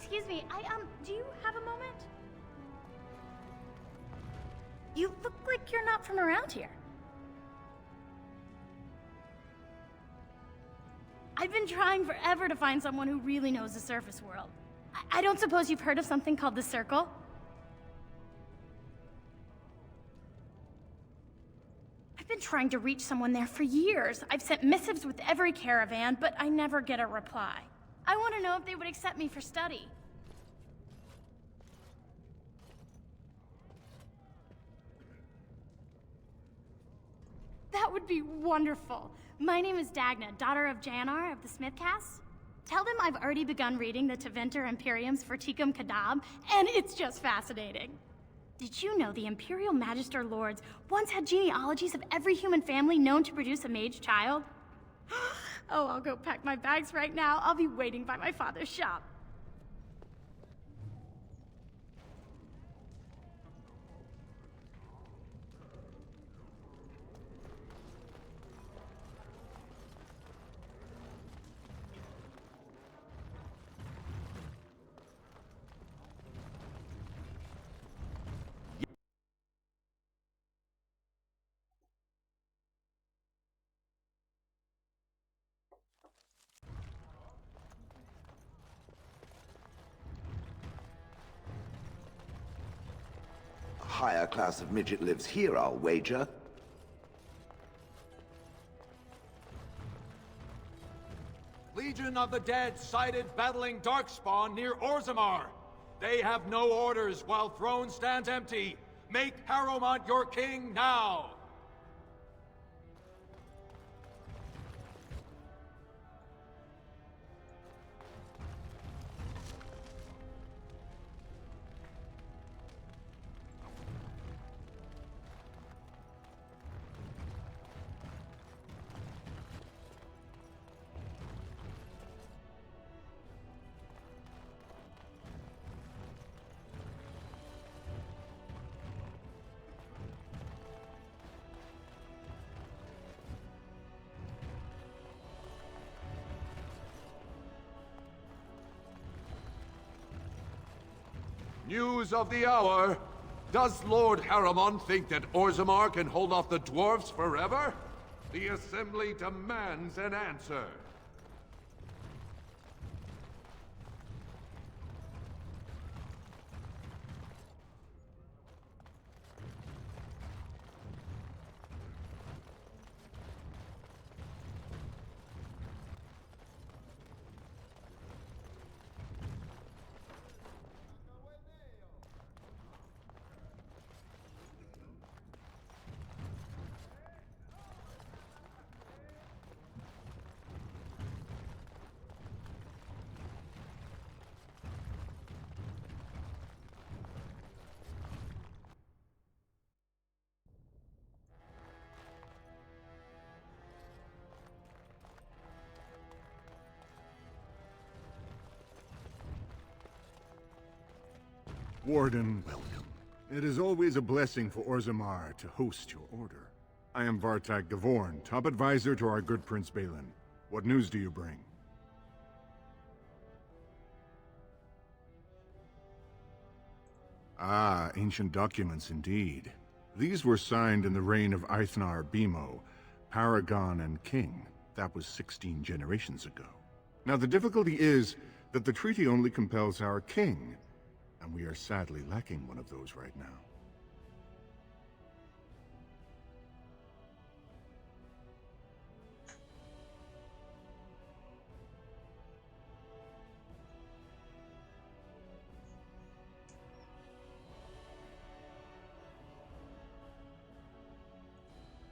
excuse me, do you have a moment? You look like you're not from around here. I've been trying forever to find someone who really knows the surface world. I don't suppose you've heard of something called the Circle? I've been trying to reach someone there for years. I've sent missives with every caravan, but I never get a reply. I want to know if they would accept me for study. That would be wonderful. My name is Dagna, daughter of Janar of the Smithcast. Tell them I've already begun reading the Tevinter Imperium's Verticum Kadab, and it's just fascinating. Did you know the Imperial Magister Lords once had genealogies of every human family known to produce a mage child? Oh, I'll go pack my bags right now. I'll be waiting by my father's shop. Higher class of midget lives here, I'll wager. Legion of the Dead sighted battling Darkspawn near Orzammar. They have no orders while throne stands empty. Make Harrowmont your king now! News of the hour. Does Lord Harrowmont think that Orzammar can hold off the dwarves forever? The Assembly demands an answer. Warden, welcome. It is always a blessing for Orzammar to host your order. I am Vartag Gavorn, top advisor to our good Prince Balin. What news do you bring? Ah, ancient documents indeed. These were signed in the reign of Eithnar Bimo, Paragon and King. That was 16 generations ago. Now the difficulty is that the treaty only compels our king, and we are sadly lacking one of those right now.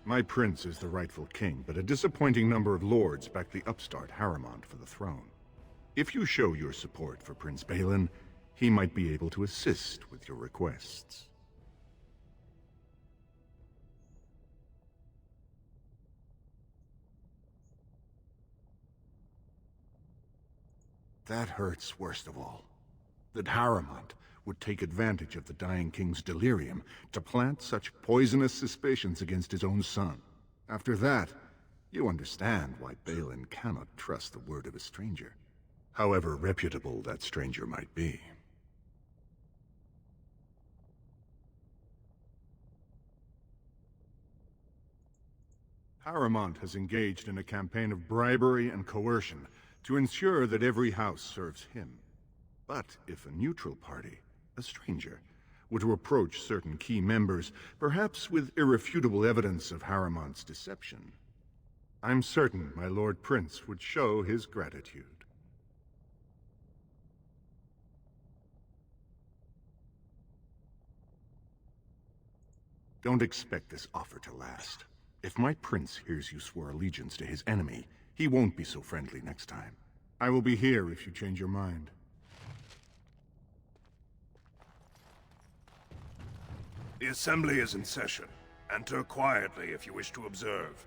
My prince is the rightful king, but a disappointing number of lords back the upstart Harrowmont for the throne. If you show your support for Prince Balin, he might be able to assist with your requests. That hurts worst of all. That Harrowmont would take advantage of the dying king's delirium to plant such poisonous suspicions against his own son. After that, you understand why Balin cannot trust the word of a stranger. however reputable that stranger might be. Paramount has engaged in a campaign of bribery and coercion to ensure that every house serves him. But if a neutral party, a stranger, were to approach certain key members, perhaps with irrefutable evidence of Harrimant's deception, I'm certain my Lord Prince would show his gratitude. Don't expect this offer to last. If my prince hears you swore allegiance to his enemy, he won't be so friendly next time. I will be here if you change your mind. The Assembly is in session. Enter quietly if you wish to observe.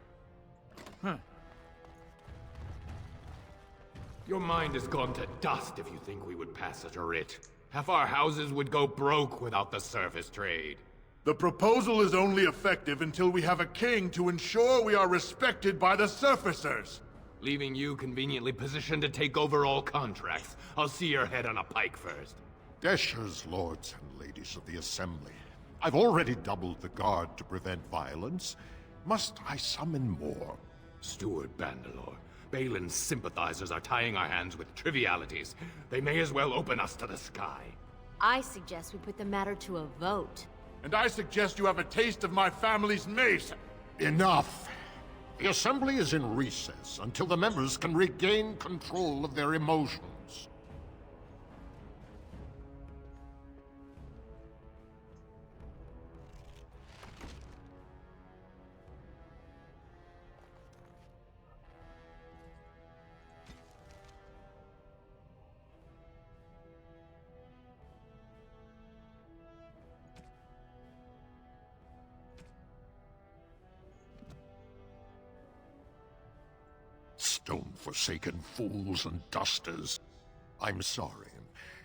Your mind has gone to dust if you think we would pass such a writ. Half our houses would go broke without the service trade. The proposal is only effective until we have a king to ensure we are respected by the surfacers. Leaving you conveniently positioned to take over all contracts. I'll see your head on a pike first. Deshers, lords and ladies of the Assembly. I've already doubled the guard to prevent violence. Must I summon more? Steward Bandalore, Balin's sympathizers are tying our hands with trivialities. They may as well open us to the sky. I suggest we put the matter to a vote. And I suggest you have a taste of my family's mace. Enough! The Assembly is in recess until the members can regain control of their emotions. Stone-forsaken fools and dusters. I'm sorry.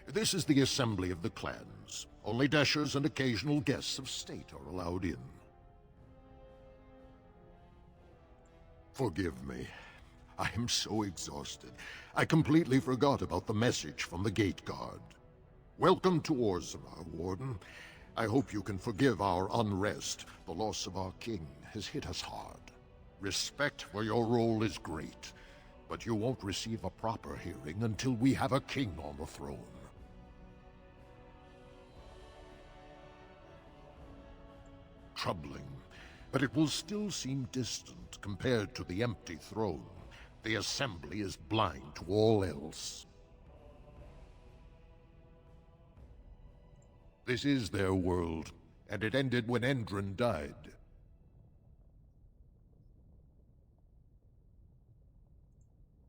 This is the Assembly of the Clans. Only Deshers and occasional guests of state are allowed in. Forgive me. I am so exhausted. I completely forgot about the message from the Gate Guard. Welcome to Orzammar, Warden. I hope you can forgive our unrest. The loss of our king has hit us hard. Respect for your role is great, but you won't receive a proper hearing until we have a king on the throne. Troubling, but it will still seem distant compared to the empty throne. The Assembly is blind to all else. This is their world, and it ended when Endron died.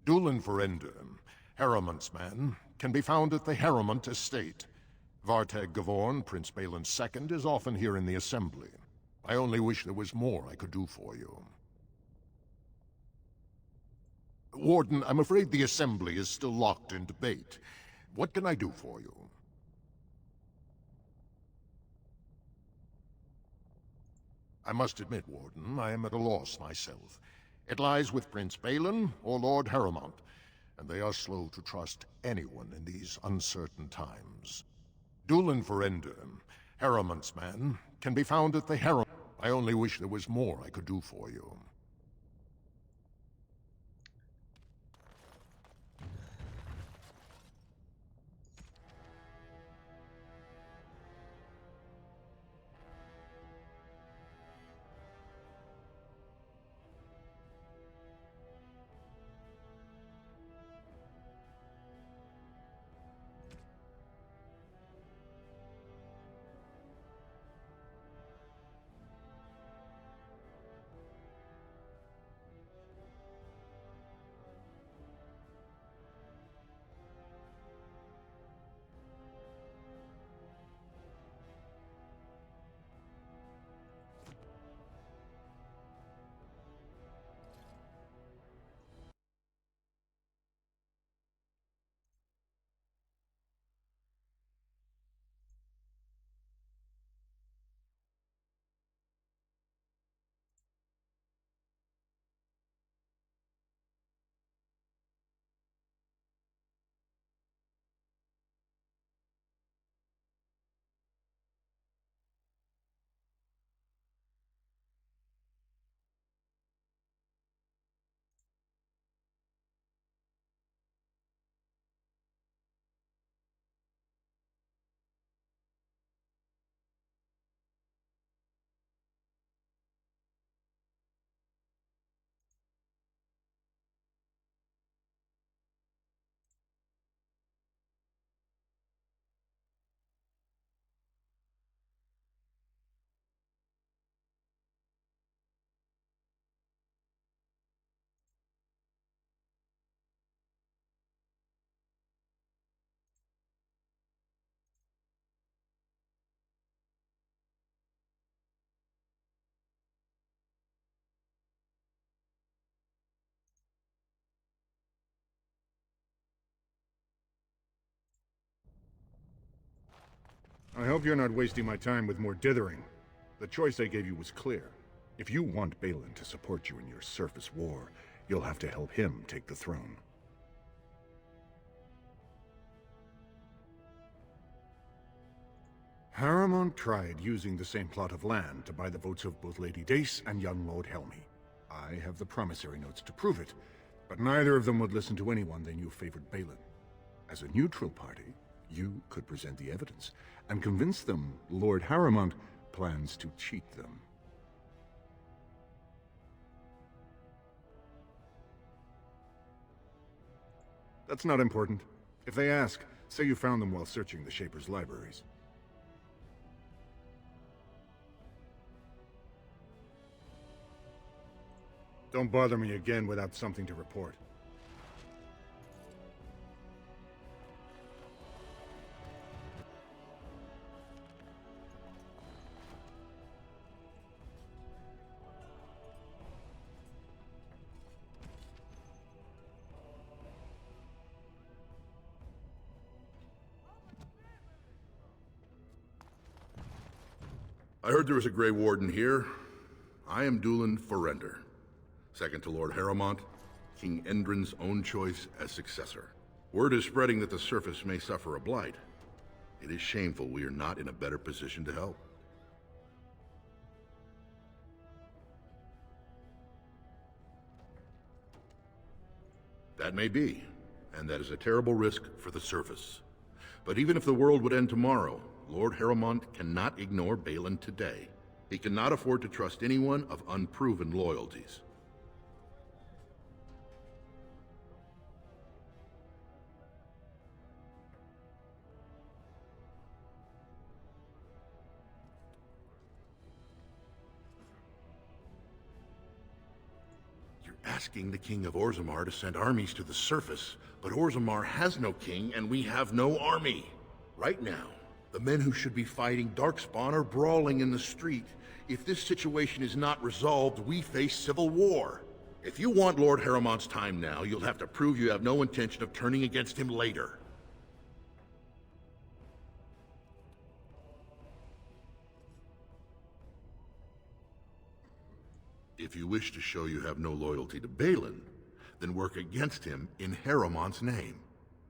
Dulin Ferender, Harrimant's man, can be found at the Harrimant estate. Vartag Gavorn, Prince Balin's II, is often here in the Assembly. I only wish there was more I could do for you. Warden, I'm afraid the Assembly is still locked in debate. What can I do for you? I must admit, Warden, I am at a loss myself. It lies with Prince Balin or Lord Harrimant, and they are slow to trust anyone in these uncertain times. Dulin Ferender, Harrimant's man, can be found at the Harrimant. I only wish there was more I could do for you. I hope you're not wasting my time with more dithering. The choice I gave you was clear. If you want Balin to support you in your surface war, you'll have to help him take the throne. Haremont tried using the same plot of land to buy the votes of both Lady Dace and young Lord Helmy. I have the promissory notes to prove it, but neither of them would listen to anyone they knew favored Balin. As a neutral party, you could present the evidence and convince them Lord Haremont plans to cheat them. That's not important. If they ask, say you found them while searching the Shaper's libraries. Don't bother me again without something to report. I heard there was a Grey Warden here. I am Dulin Forrender. Second to Lord Haremont, King Endrin's own choice as successor. Word is spreading that the surface may suffer a blight. It is shameful we are not in a better position to help. That may be, and that is a terrible risk for the surface. But even if the world would end tomorrow, Lord Haremont cannot ignore Balin today. He cannot afford to trust anyone of unproven loyalties. You're asking the King of Orzammar to send armies to the surface, but Orzammar has no king and we have no army. Right now, the men who should be fighting Darkspawn are brawling in the street. If this situation is not resolved, we face civil war. If you want Lord Haremont's time now, you'll have to prove you have no intention of turning against him later. If you wish to show you have no loyalty to Balin, then work against him in Haremont's name.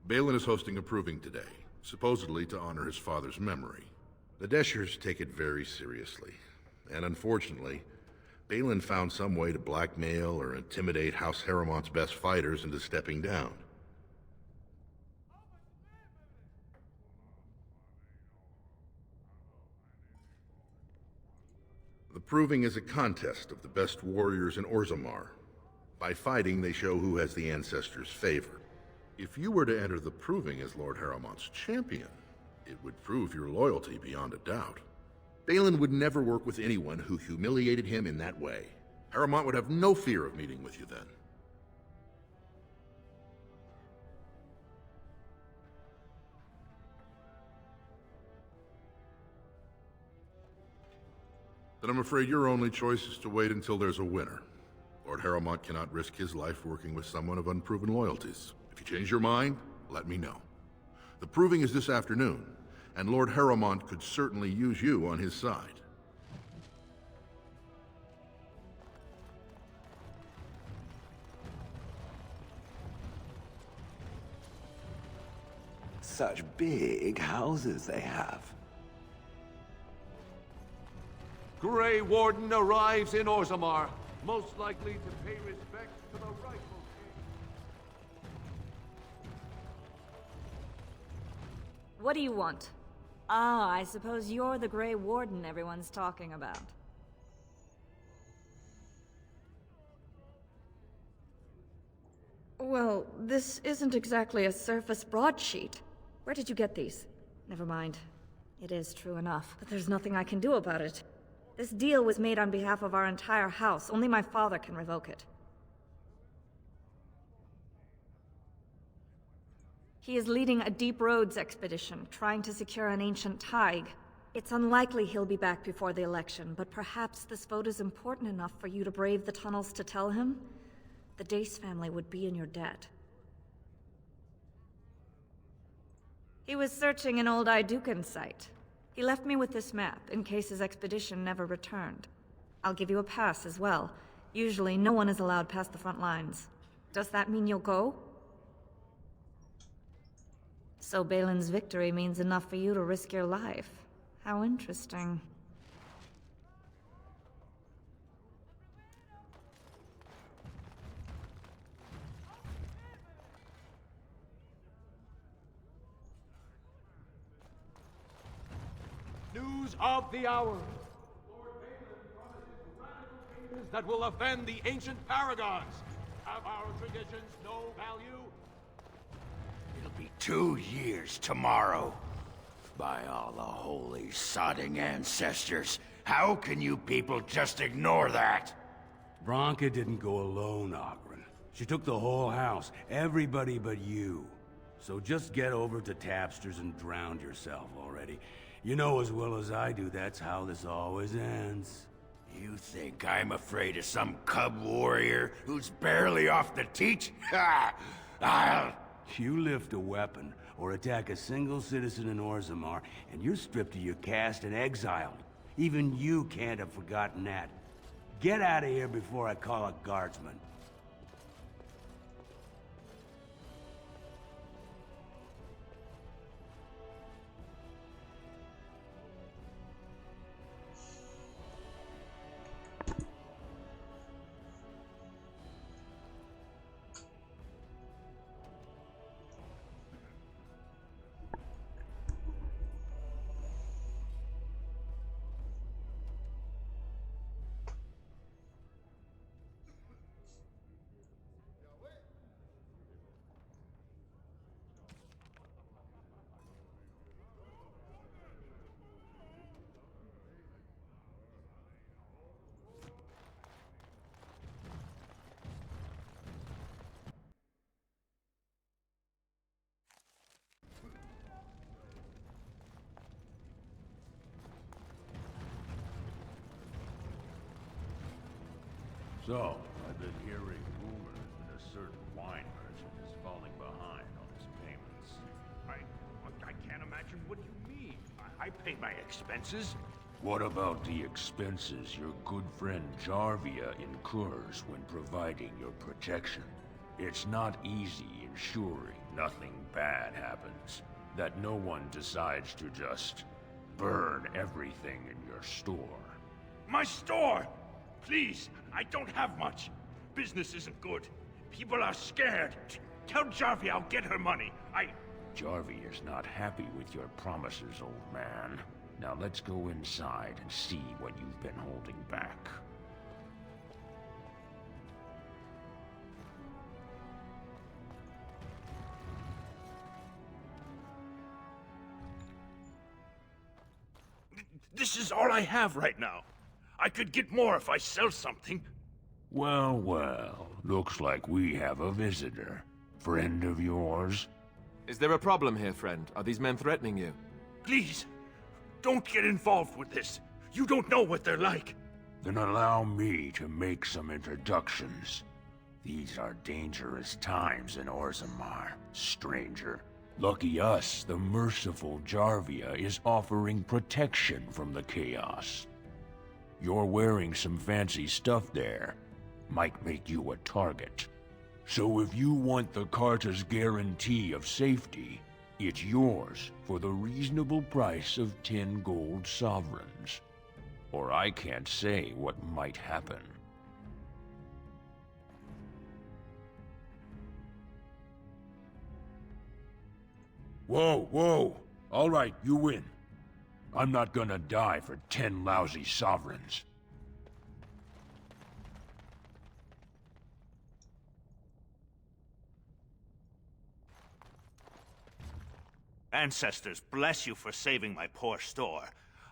Balin is hosting a proving today, supposedly to honor his father's memory. The Deshers take it very seriously, and unfortunately, Balin found some way to blackmail or intimidate House Haremont's best fighters into stepping down. The proving is a contest of the best warriors in Orzammar. By fighting, they show who has the ancestors' favor. If you were to enter the proving as Lord Haremont's champion, it would prove your loyalty beyond a doubt. Balin would never work with anyone who humiliated him in that way. Haremont would have no fear of meeting with you then. Then I'm afraid your only choice is to wait until there's a winner. Lord Haremont cannot risk his life working with someone of unproven loyalties. If you change your mind, let me know. The proving is this afternoon, and Lord Haremont could certainly use you on his side. Such big houses they have. Grey Warden arrives in Orzammar, most likely to pay respects to the rightful king. What do you want? Ah, I suppose you're the Grey Warden everyone's talking about. Well, this isn't exactly a surface broadsheet. Where did you get these? Never mind. It is true enough, but there's nothing I can do about it. This deal was made on behalf of our entire house. Only my father can revoke it. He is leading a Deep Roads expedition, trying to secure an ancient thaig. It's unlikely he'll be back before the election, but perhaps this vote is important enough for you to brave the tunnels to tell him? The Dace family would be in your debt. He was searching an old Idukan site. He left me with this map, in case his expedition never returned. I'll give you a pass as well. Usually, no one is allowed past the front lines. Does that mean you'll go? So Balin's victory means enough for you to risk your life. How interesting. News of the hour. Lord Balin promises radical changes that will offend the ancient paragons. Have our traditions no value? It'll be 2 years tomorrow. By all the holy sodding ancestors, how can you people just ignore that? Bronca didn't go alone, Ogren. She took the whole house, everybody but you. So just get over to Tapster's and drown yourself already. You know as well as I do that's how this always ends. You think I'm afraid of some cub warrior who's barely off the teat? Ha! I'll... You lift a weapon or attack a single citizen in Orzammar, and you're stripped of your caste and exiled. Even you can't have forgotten that. Get out of here before I call a guardsman. So, I've been hearing rumors that a certain wine merchant is falling behind on his payments. I can't imagine what you mean. I pay my expenses. What about the expenses your good friend Jarvia incurs when providing your protection? It's not easy ensuring nothing bad happens, that no one decides to just burn everything in your store. My store! Please, I don't have much. Business isn't good. People are scared. Tell Jarvia I'll get her money. Jarvia is not happy with your promises, old man. Now let's go inside and see what you've been holding back. This is all I have right now. I could get more if I sell something. Well, well, looks like we have a visitor. Friend of yours? Is there a problem here, friend? Are these men threatening you? Please, don't get involved with this. You don't know what they're like. Then allow me to make some introductions. These are dangerous times in Orzammar, stranger. Lucky us, the merciful Jarvia is offering protection from the chaos. You're wearing some fancy stuff there. Might make you a target. So if you want the Carta's guarantee of safety, it's yours for the reasonable price of 10 gold sovereigns. Or I can't say what might happen. Whoa, whoa! All right, you win. I'm not gonna die for 10 lousy sovereigns. Ancestors, bless you for saving my poor store.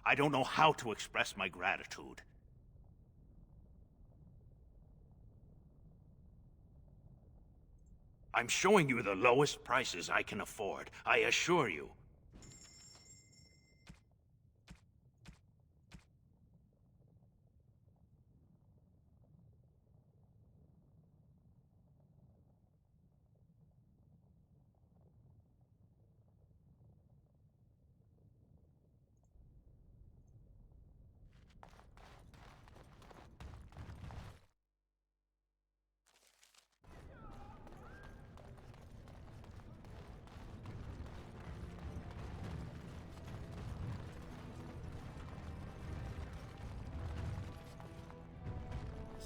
I don't know how to express my gratitude. I'm showing you the lowest prices I can afford, I assure you.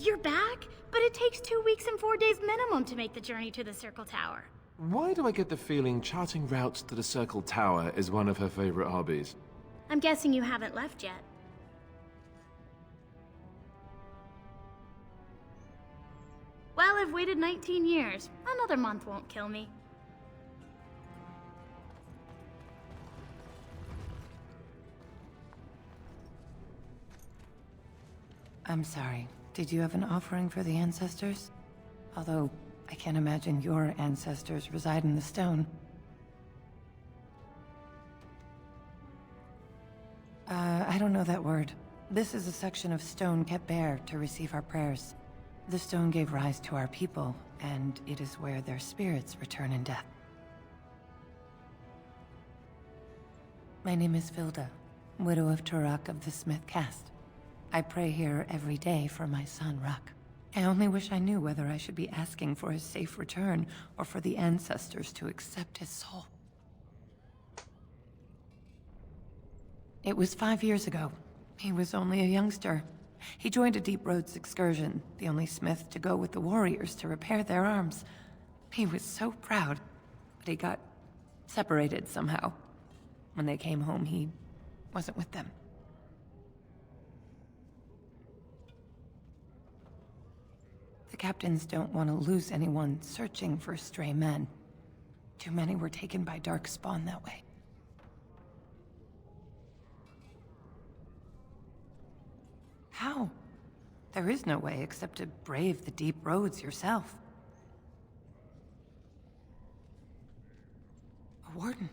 You're back? But it takes 2 weeks and 4 days minimum to make the journey to the Circle Tower. Why do I get the feeling charting routes to the Circle Tower is one of her favorite hobbies? I'm guessing you haven't left yet. Well, I've waited 19 years. Another month won't kill me. I'm sorry. Did you have an offering for the ancestors? Although, I can't imagine your ancestors reside in the stone. I don't know that word. This is a section of stone kept bare to receive our prayers. The stone gave rise to our people, and it is where their spirits return in death. My name is Vilda, widow of Turok of the Smith caste. I pray here every day for my son, Ruck. I only wish I knew whether I should be asking for his safe return or for the ancestors to accept his soul. It was 5 years ago. He was only a youngster. He joined a Deep Roads excursion, the only smith to go with the warriors to repair their arms. He was so proud, but he got separated somehow. When they came home, he wasn't with them. The captains don't want to lose anyone searching for stray men. Too many were taken by Darkspawn that way. How? There is no way except to brave the deep roads yourself. A warden?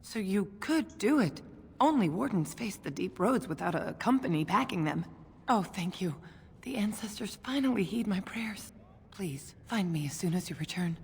So you could do it. Only wardens face the deep roads without a company packing them. Oh, thank you. The ancestors finally heed my prayers. Please, find me as soon as you return.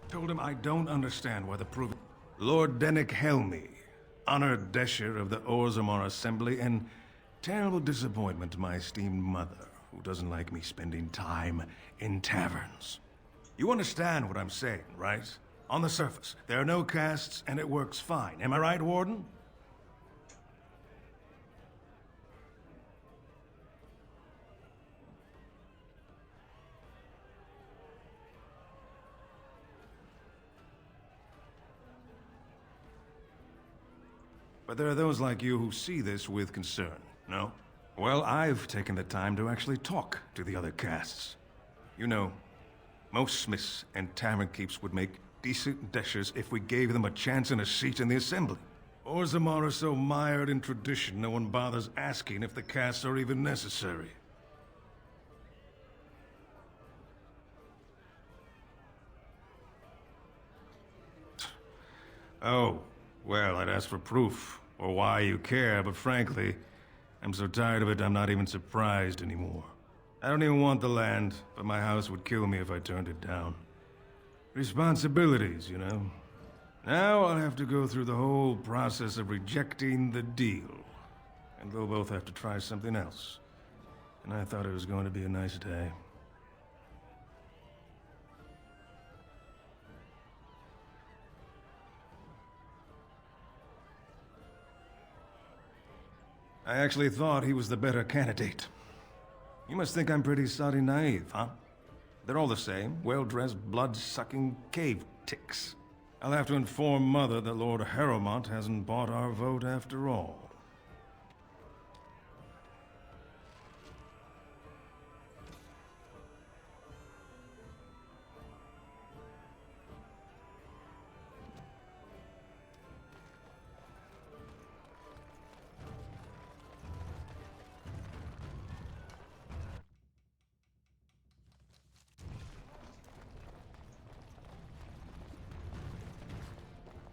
Told him I don't understand why the proof... Lord Dennick Helmy, honored Desher of the Orzammar Assembly, and terrible disappointment to my esteemed mother, who doesn't like me spending time in taverns. You understand what I'm saying, right? On the surface, there are no castes, and it works fine. Am I right, Warden? But there are those like you who see this with concern, no? Well, I've taken the time to actually talk to the other castes. You know, most smiths and tavern keeps would make decent deshers if we gave them a chance and a seat in the assembly. Orzammar are so mired in tradition, no one bothers asking if the castes are even necessary. Oh, well, I'd ask for proof, or why you care, but frankly, I'm so tired of it I'm not even surprised anymore. I don't even want the land, but my house would kill me if I turned it down. Responsibilities, you know. Now I'll have to go through the whole process of rejecting the deal. And they'll both have to try something else. And I thought it was going to be a nice day. I actually thought he was the better candidate. You must think I'm pretty soddy naive, huh? They're all the same, well-dressed, blood-sucking cave ticks. I'll have to inform Mother that Lord Harrowmont hasn't bought our vote after all.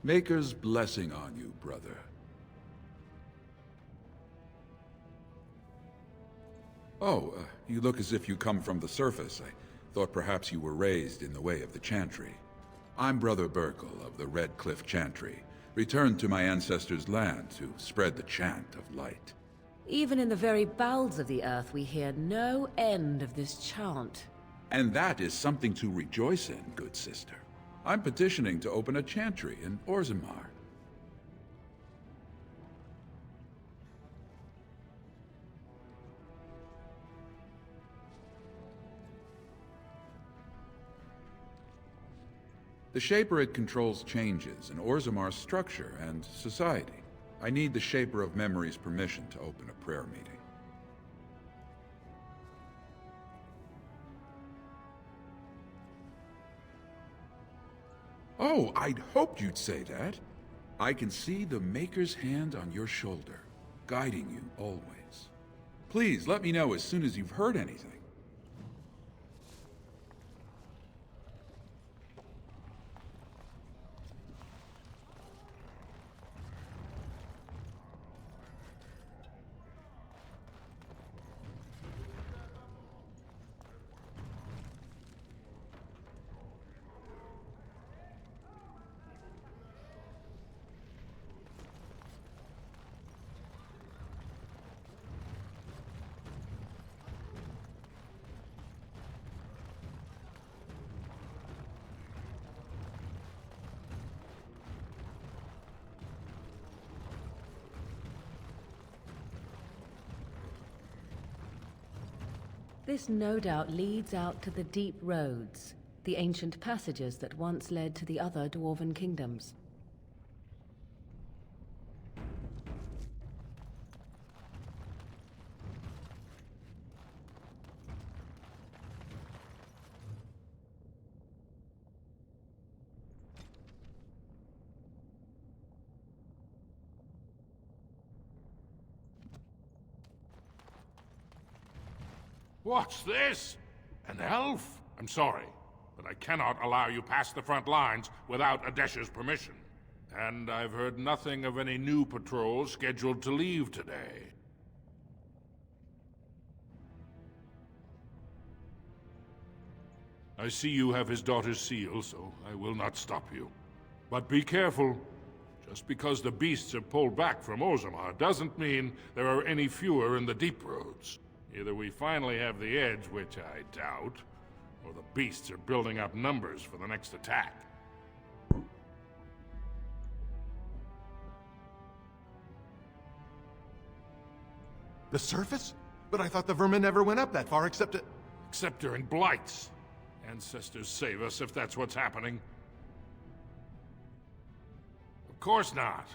Maker's blessing on you, brother. Oh, you look as if you come from the surface. I thought perhaps you were raised in the way of the Chantry. I'm Brother Burkle of the Red Cliff Chantry, returned to my ancestors' land to spread the chant of light. Even in the very bowels of the earth, we hear no end of this chant. And that is something to rejoice in, good sister. I'm petitioning to open a chantry in Orzammar. The Shaperid controls changes in Orzammar's structure and society. I need the Shaper of Memory's permission to open a prayer meeting. Oh, I'd hoped you'd say that. I can see the Maker's hand on your shoulder, guiding you always. Please let me know as soon as you've heard anything. This no doubt leads out to the deep roads, the ancient passages that once led to the other dwarven kingdoms. What's this? An elf? I'm sorry, but I cannot allow you past the front lines without Adesh's permission. And I've heard nothing of any new patrols scheduled to leave today. I see you have his daughter's seal, so I will not stop you. But be careful. Just because the beasts have pulled back from Orzammar doesn't mean there are any fewer in the deep roads. Either we finally have the edge, which I doubt, or the beasts are building up numbers for the next attack. The surface? But I thought the vermin never went up that far except during blights. Ancestors save us if that's what's happening. Of course not.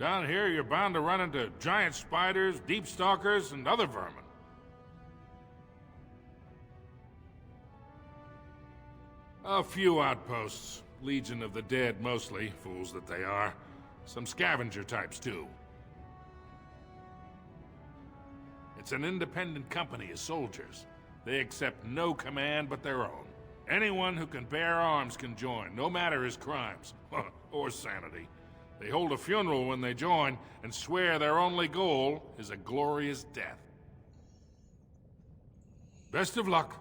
Down here you're bound to run into giant spiders, deep stalkers, and other vermin. A few outposts. Legion of the Dead mostly, fools that they are. Some scavenger types too. It's an independent company of soldiers. They accept no command but their own. Anyone who can bear arms can join, no matter his crimes, or sanity. They hold a funeral when they join, and swear their only goal is a glorious death. Best of luck.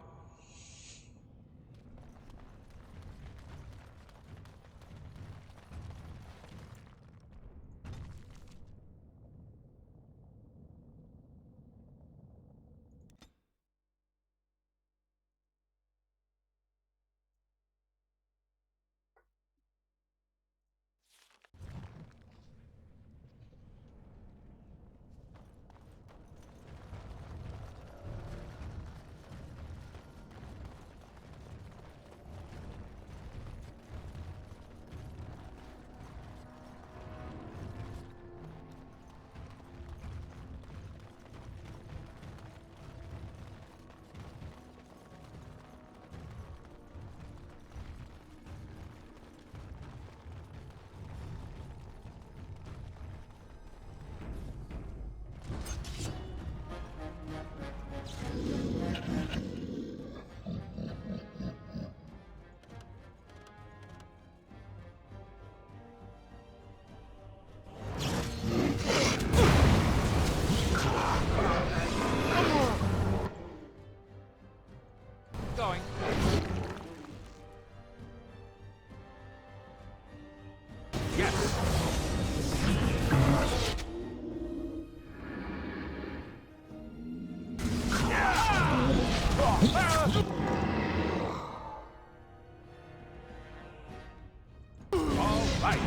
Right.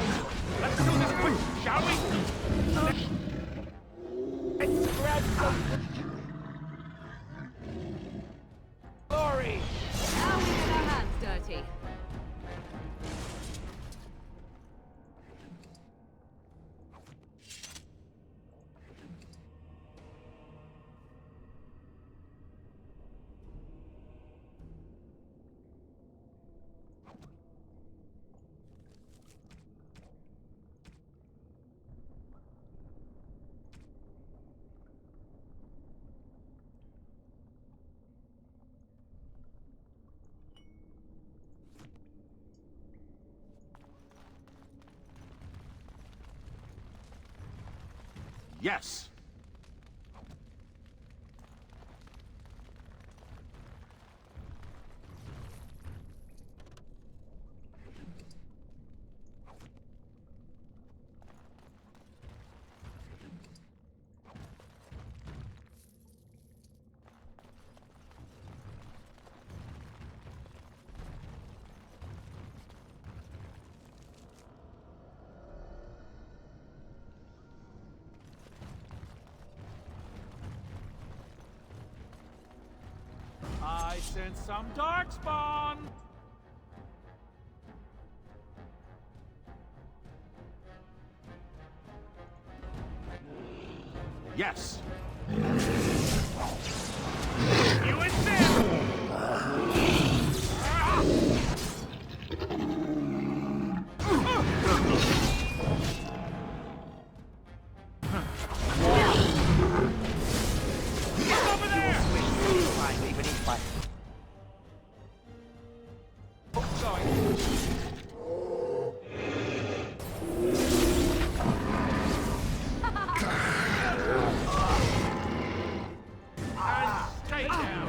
Let's do this quick, shall we? Let's grab some glory. Now we get our hands dirty. Yes! I sense some darkspawn! Yes! You and them! Over there! Find me beneath my... Stay down!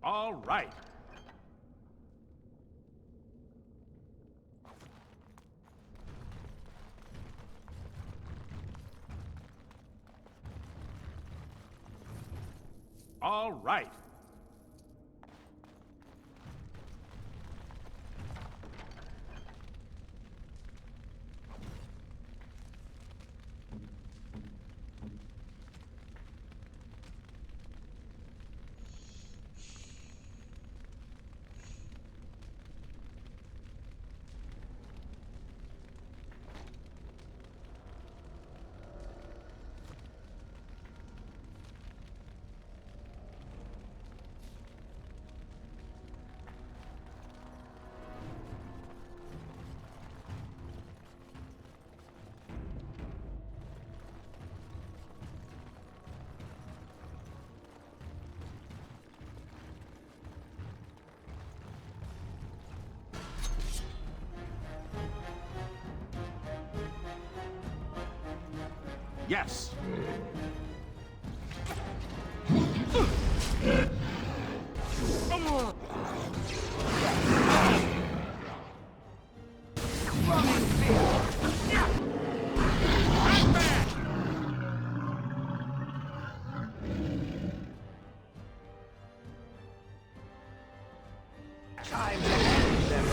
All right. All right. Yes! Time to end them.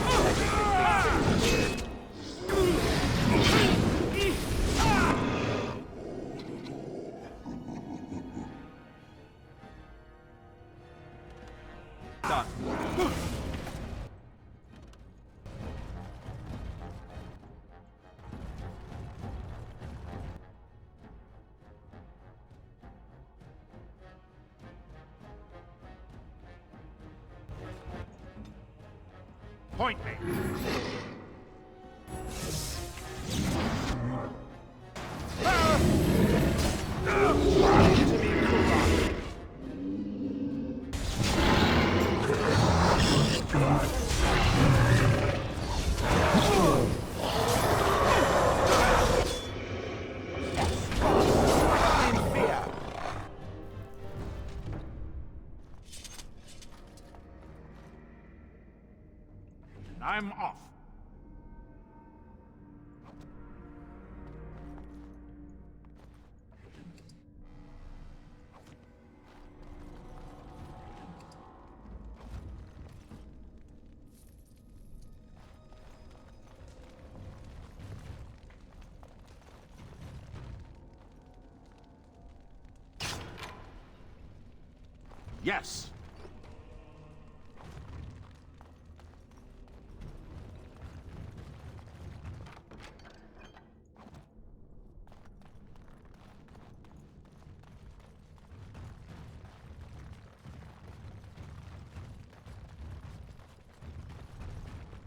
Point me. I'm off. Yes.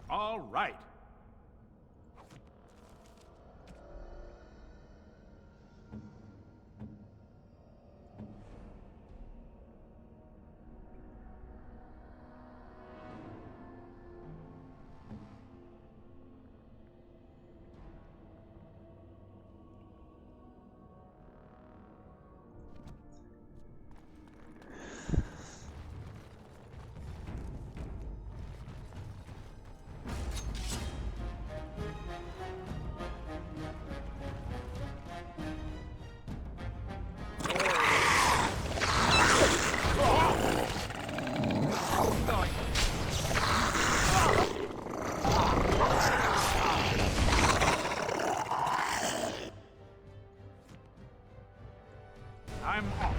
All right. I'm off.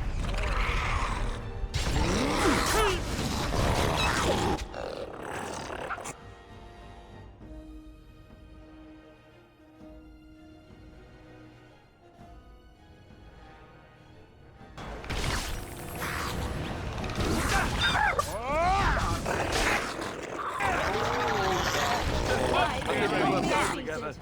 Together.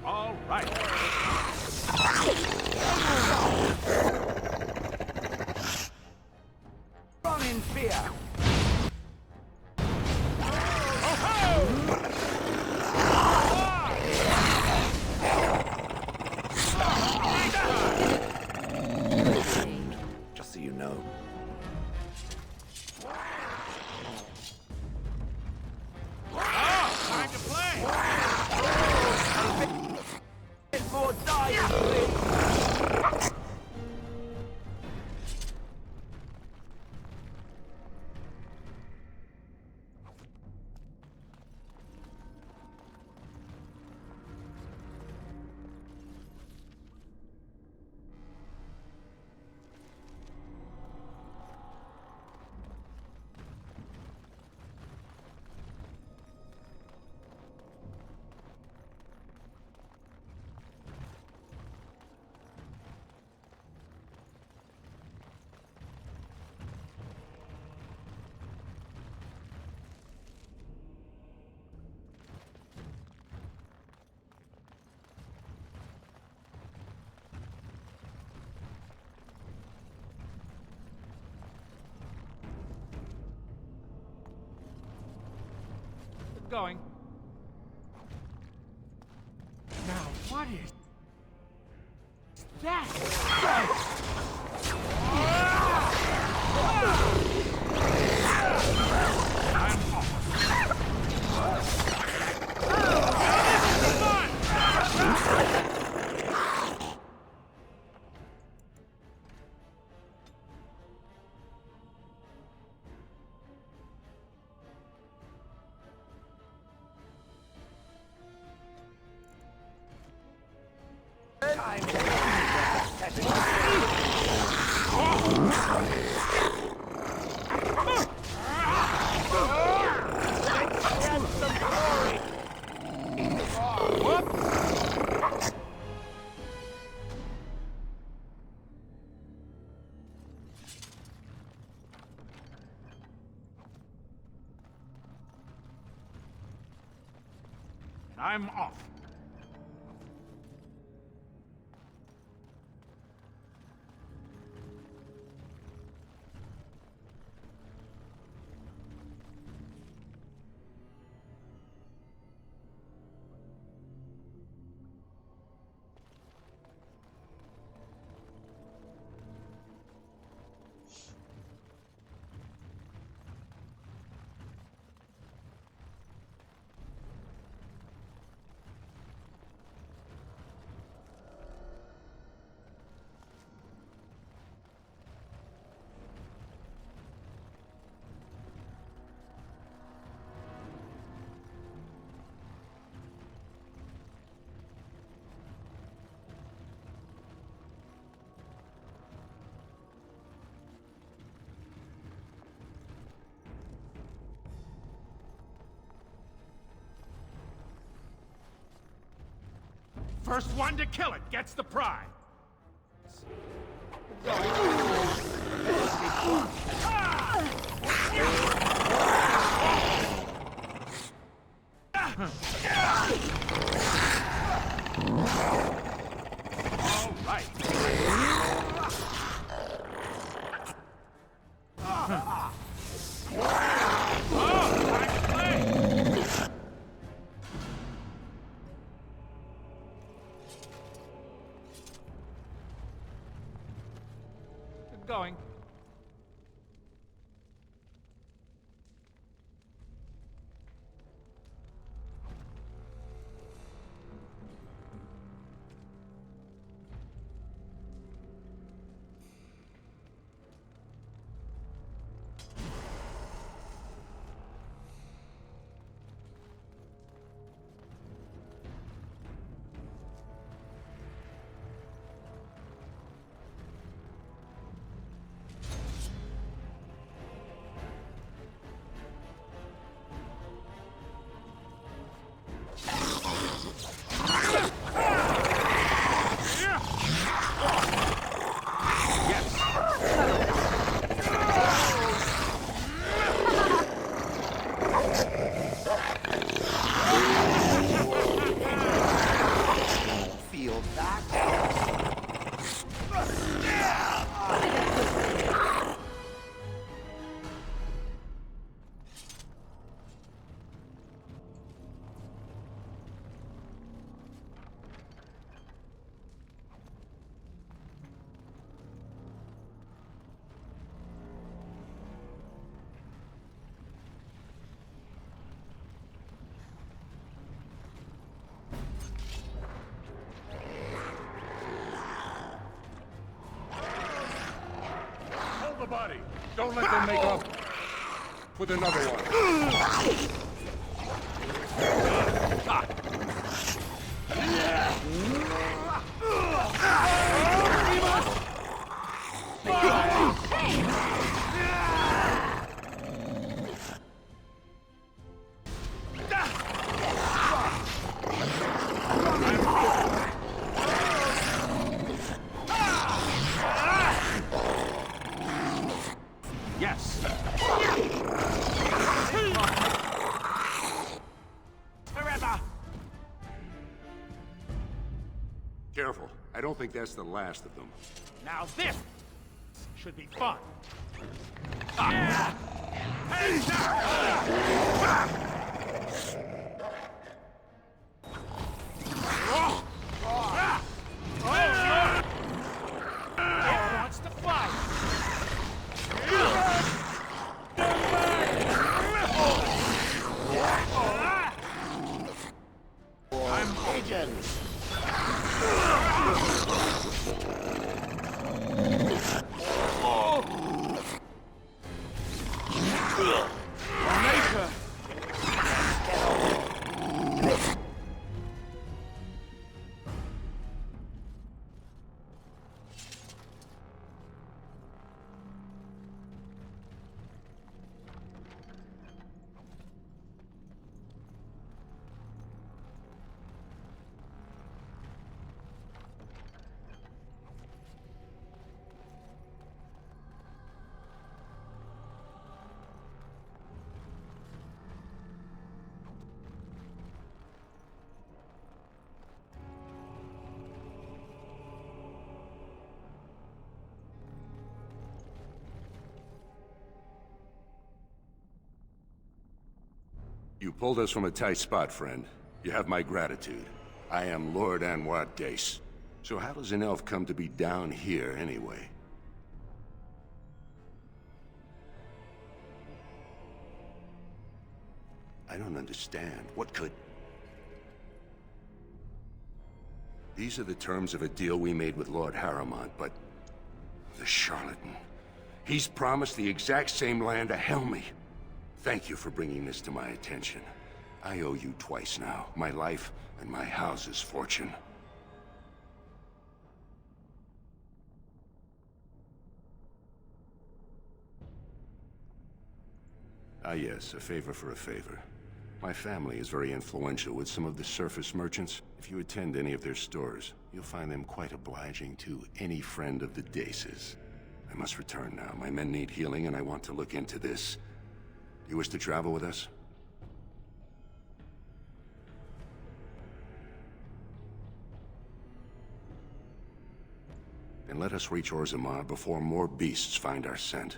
All right. Run in fear. Just so you know. Time to play. More dying, please. Going. Now, what is that? and I'm off. First one to kill it gets the prize. All right. Going. Feel that? Hold the body. Don't let them make up with another one. Yes. Forever. Careful. I don't think that's the last of them. Now this should be fun. Ah. Hey, wants to fight. I'm agent. Nature You pulled us from a tight spot, friend. You have my gratitude. I am Lord Anwar Dace. So how does an elf come to be down here, anyway? I don't understand. What could... These are the terms of a deal we made with Lord Harrowmont, but... the charlatan. He's promised the exact same land to Helmy. Thank you for bringing this to my attention. I owe you twice now. My life and my house's fortune. Ah yes, a favor for a favor. My family is very influential with some of the surface merchants. If you attend any of their stores, you'll find them quite obliging to any friend of the Daces. I must return now. My men need healing and I want to look into this. Do you wish to travel with us? Then let us reach Orzammar before more beasts find our scent.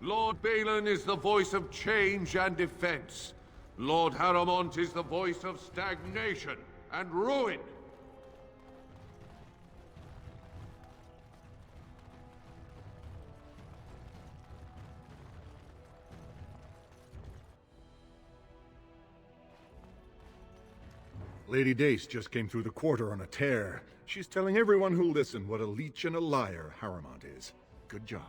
Lord Balin is the voice of change and defense. Lord Harrowmont is the voice of stagnation and ruin. Lady Dace just came through the quarter on a tear. She's telling everyone who'll listen what a leech and a liar Harrowmont is. Good job.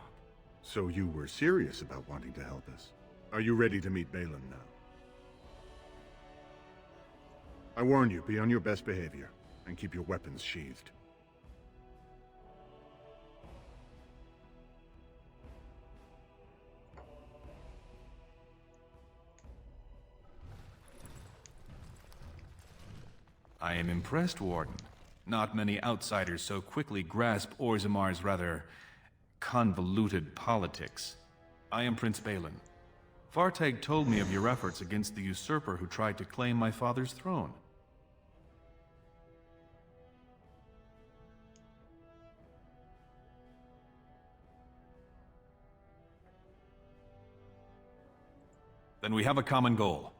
So you were serious about wanting to help us. Are you ready to meet Balin now? I warn you, be on your best behavior, and keep your weapons sheathed. I am impressed, Warden. Not many outsiders so quickly grasp Orzammar's rather convoluted politics. I am Prince Balin. Fartag told me of your efforts against the usurper who tried to claim my father's throne. Then we have a common goal.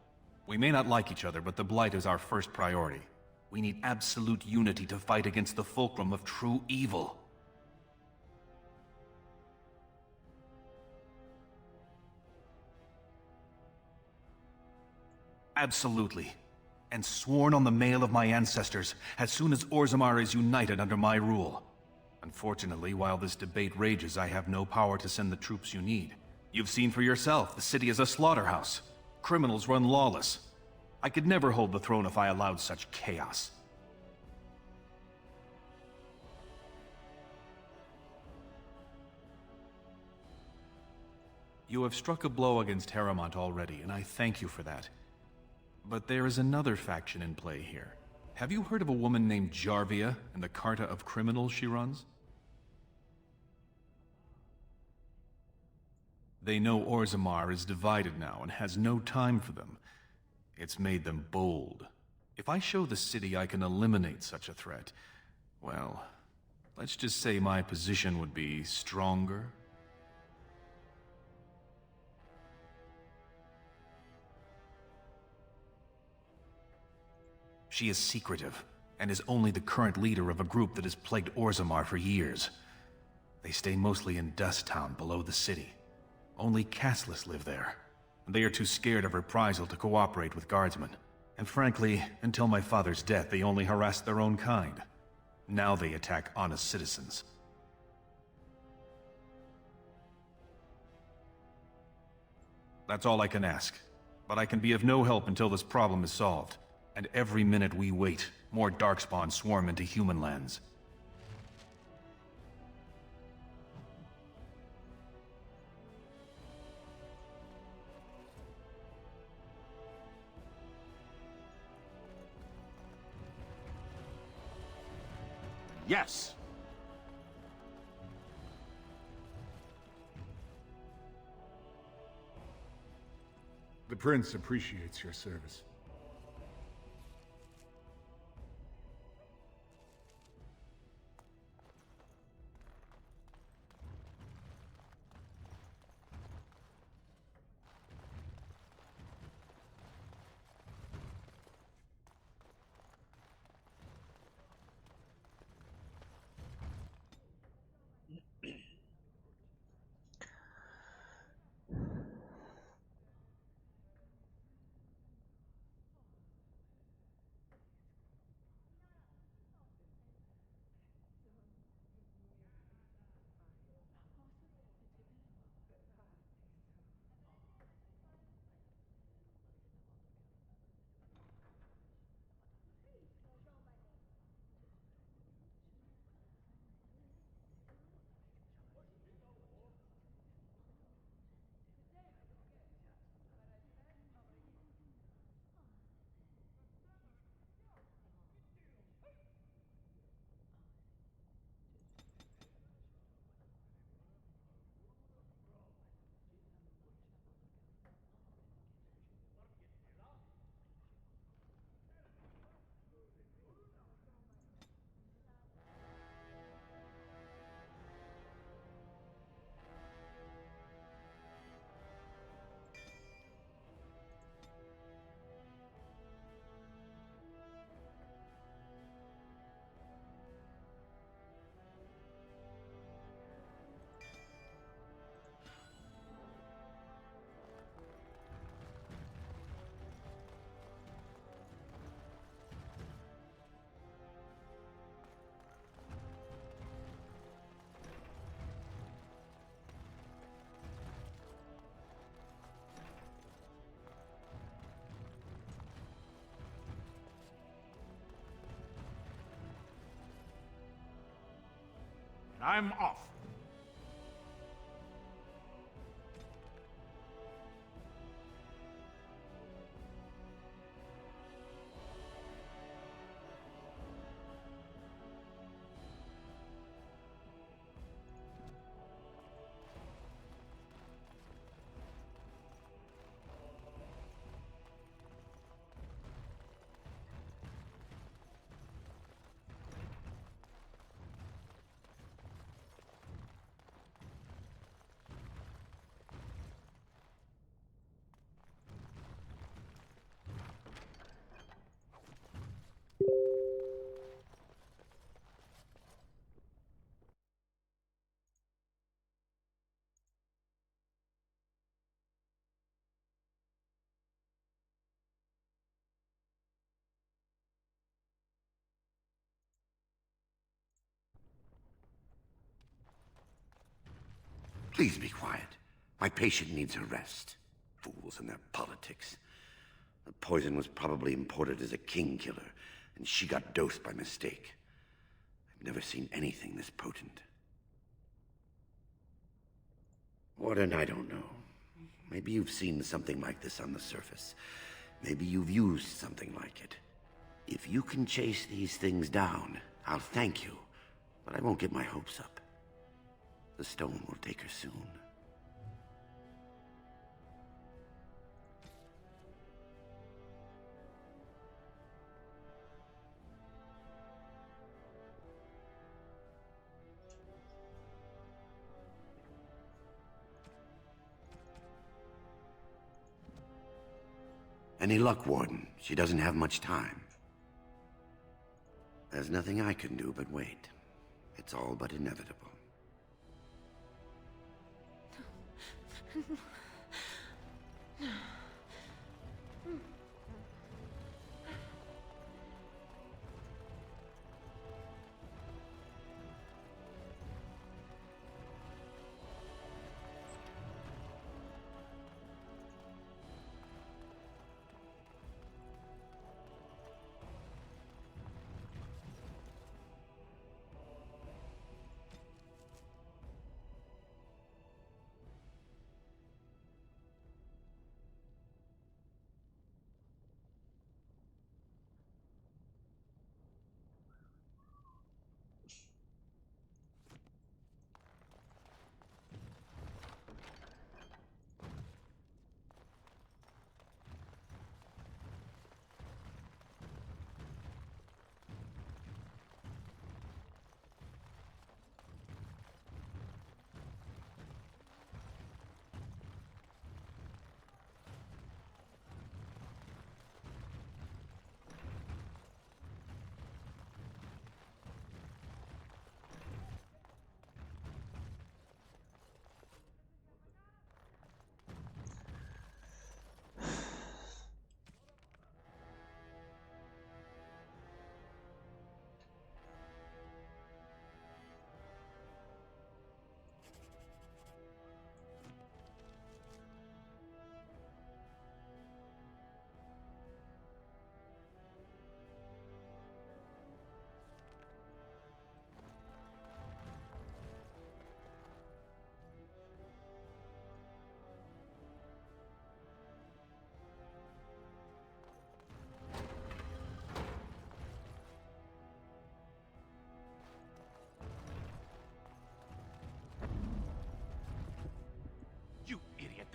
We may not like each other, but the Blight is our first priority. We need absolute unity to fight against the fulcrum of true evil. Absolutely. And sworn on the mail of my ancestors, as soon as Orzammar is united under my rule. Unfortunately, while this debate rages, I have no power to send the troops you need. You've seen for yourself, the city is a slaughterhouse. Criminals run lawless. I could never hold the throne if I allowed such chaos. You have struck a blow against Harrowmont already, and I thank you for that. But there is another faction in play here. Have you heard of a woman named Jarvia and the Carta of Criminals she runs? They know Orzammar is divided now and has no time for them. It's made them bold. If I show the city I can eliminate such a threat, well, let's just say my position would be stronger. She is secretive, and is only the current leader of a group that has plagued Orzammar for years. They stay mostly in Dust Town below the city. Only castless live there. They are too scared of reprisal to cooperate with guardsmen. And frankly, until my father's death, they only harassed their own kind. Now they attack honest citizens. That's all I can ask. But I can be of no help until this problem is solved. And every minute we wait, more Darkspawn swarm into human lands. Yes. The Prince appreciates your service. I'm off. Please be quiet. My patient needs her rest. Fools and their politics. The poison was probably imported as a king killer, and she got dosed by mistake. I've never seen anything this potent. Warden, I don't know. Maybe you've seen something like this on the surface. Maybe you've used something like it. If you can chase these things down, I'll thank you, but I won't get my hopes up. The stone will take her soon. Any luck, Warden? She doesn't have much time. There's nothing I can do but wait. It's all but inevitable.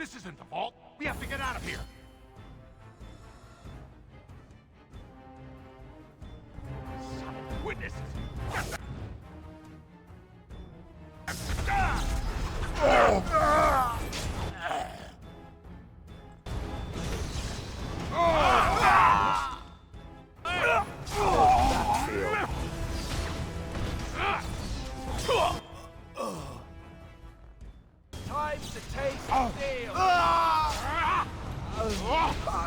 This isn't the vault. We have to get out of here. Son of witnesses. Get Time to taste steel.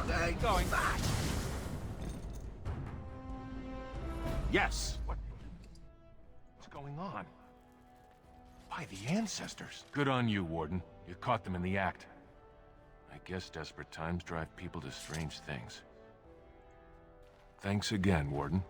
They ain't going back. Yes. What's going on? By the ancestors. Good on you, Warden. You caught them in the act. I guess desperate times drive people to strange things. Thanks again, Warden.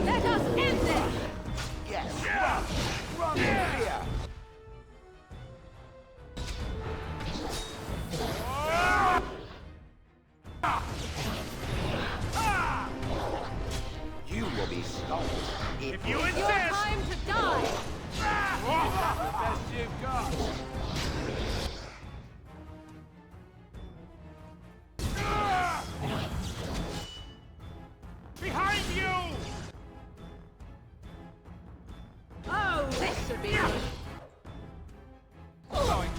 Let us end this! Yes. Run here. You will be stopped if you insist. Your time to die! The best you've got. Behind you! Oh, this should be... Going.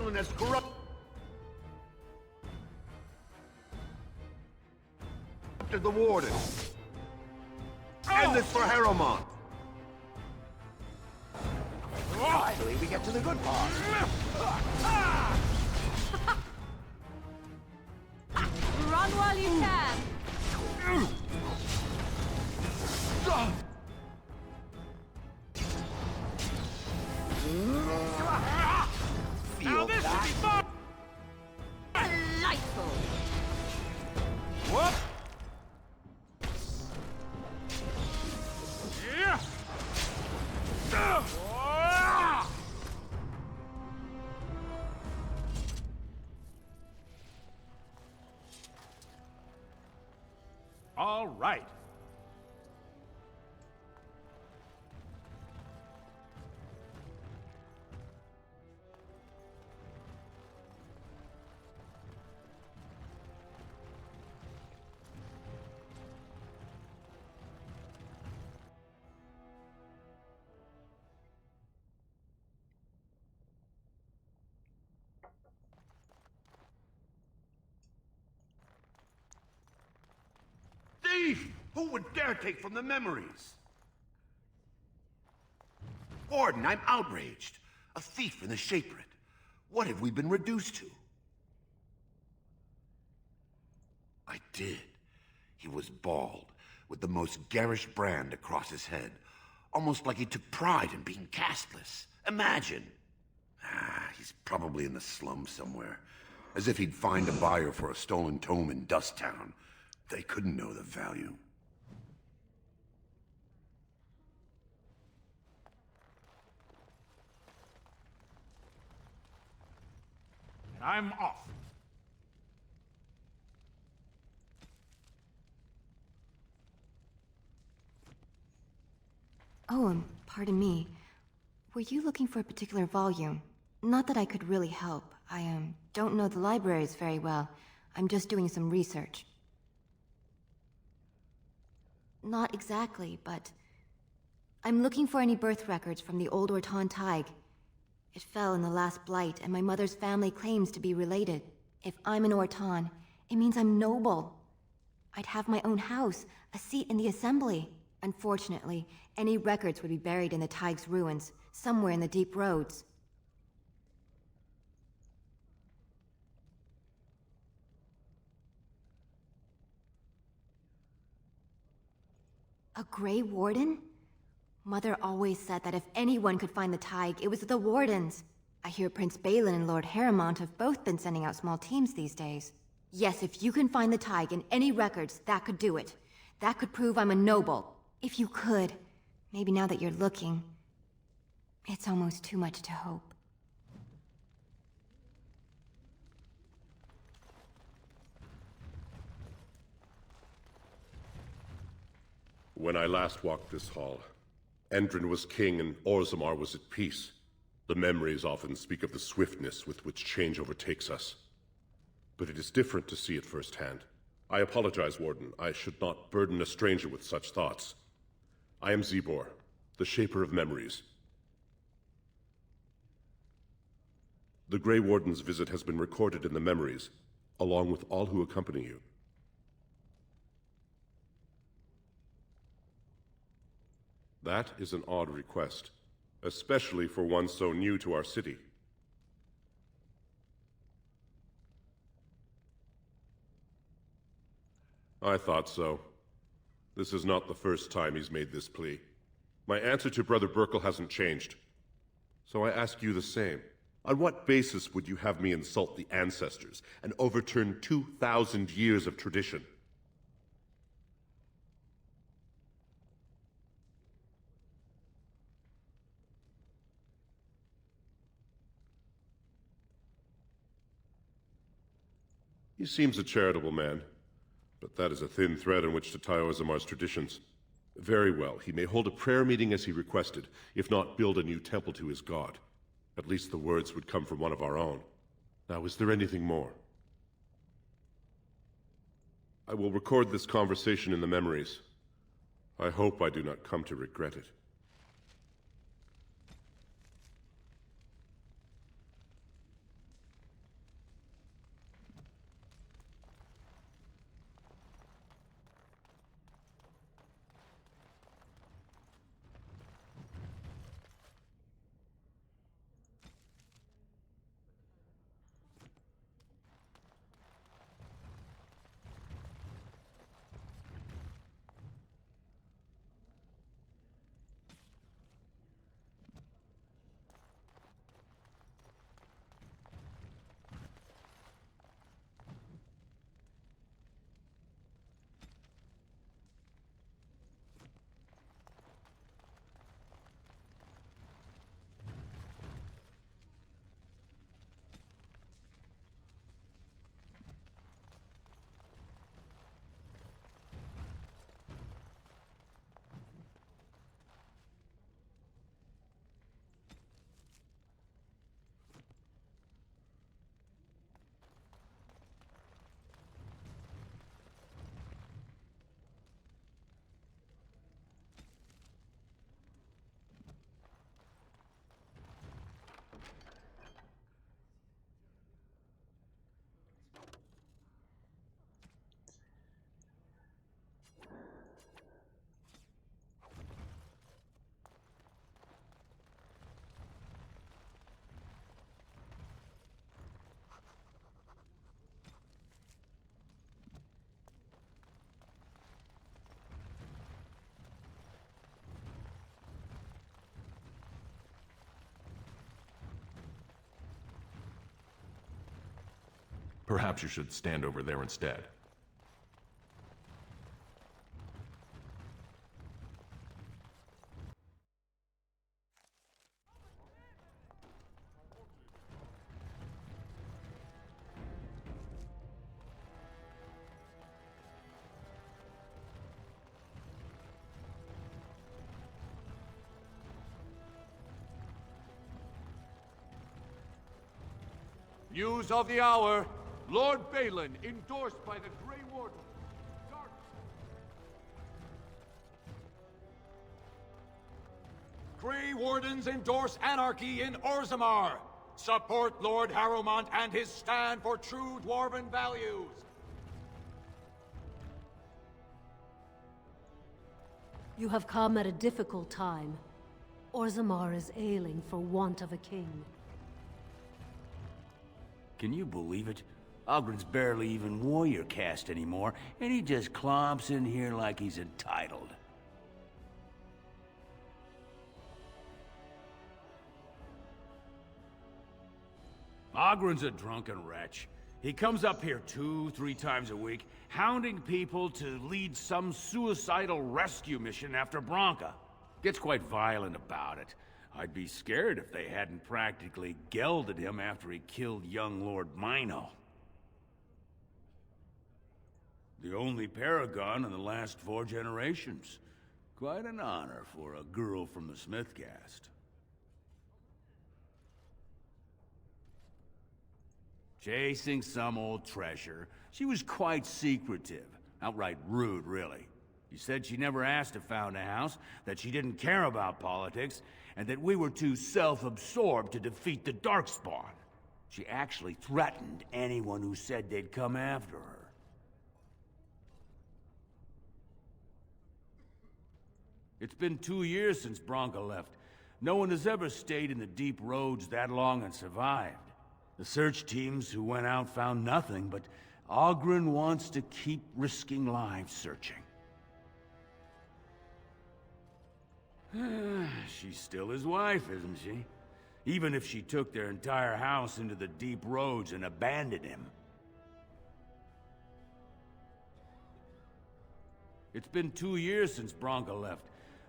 villain has corrupted the Warden. End this for Harrowmont. Finally, we get to the good part. Run while you can. Feel this that? should be fun. Delightful. Whoop! Yeah. All right. Thief! Who would dare take from the memories? Warden, I'm outraged. A thief in the Shapered. What have we been reduced to? I did. He was bald, with the most garish brand across his head. Almost like he took pride in being castless. Imagine. He's probably in the slums somewhere. As if he'd find a buyer for a stolen tome in Dust Town. They couldn't know the value. I'm off. Oh, pardon me. Were you looking for a particular volume? Not that I could really help. I, don't know the libraries very well. I'm just doing some research. Not exactly, but... I'm looking for any birth records from the old Orton Tig. It fell in the last blight, and my mother's family claims to be related. If I'm an Orton, it means I'm noble. I'd have my own house, a seat in the assembly. Unfortunately, any records would be buried in the Tig's ruins, somewhere in the deep roads. A Grey Warden? Mother always said that if anyone could find the Tig, it was the Wardens. I hear Prince Balin and Lord Harrowmont have both been sending out small teams these days. Yes, if you can find the Tig in any records, that could do it. That could prove I'm a noble. If you could. Maybe now that you're looking. It's almost too much to hope. When I last walked this hall, Endrin was king and Orzammar was at peace. The memories often speak of the swiftness with which change overtakes us. But it is different to see it firsthand. I apologize, Warden. I should not burden a stranger with such thoughts. I am Zebor, the Shaper of Memories. The Grey Warden's visit has been recorded in the memories, along with all who accompany you. That is an odd request, especially for one so new to our city. I thought so. This is not the first time he's made this plea. My answer to Brother Burkle hasn't changed. So I ask you the same. On what basis would you have me insult the ancestors and overturn 2,000 years of tradition? He seems a charitable man, but that is a thin thread on which to tie Orzammar's traditions. Very well, he may hold a prayer meeting as he requested, if not build a new temple to his god. At least the words would come from one of our own. Now, is there anything more? I will record this conversation in the memories. I hope I do not come to regret it. Perhaps you should stand over there instead. News of the hour. Lord Balin, endorsed by the Grey Warden. Grey Wardens endorse anarchy in Orzammar. Support Lord Harrowmont and his stand for true Dwarven values. You have come at a difficult time. Orzammar is ailing for want of a king. Can you believe it? Ogren's barely even warrior caste anymore, and he just clomps in here like he's entitled. Ogren's a drunken wretch. He comes up here 2-3 times a week, hounding people to lead some suicidal rescue mission after Branka. Gets quite violent about it. I'd be scared if they hadn't practically gelded him after he killed young Lord Mino. The only paragon in the last 4 generations. Quite an honor for a girl from the Smith caste. Chasing some old treasure. She was quite secretive. Outright rude, really. She said she never asked if found a house, that she didn't care about politics, and that we were too self-absorbed to defeat the Darkspawn. She actually threatened anyone who said they'd come after her. It's been 2 years since Branka left. No one has ever stayed in the deep roads that long and survived. The search teams who went out found nothing, but Ogren wants to keep risking lives searching. She's still his wife, isn't she? Even if she took their entire house into the deep roads and abandoned him. It's been 2 years since Branka left.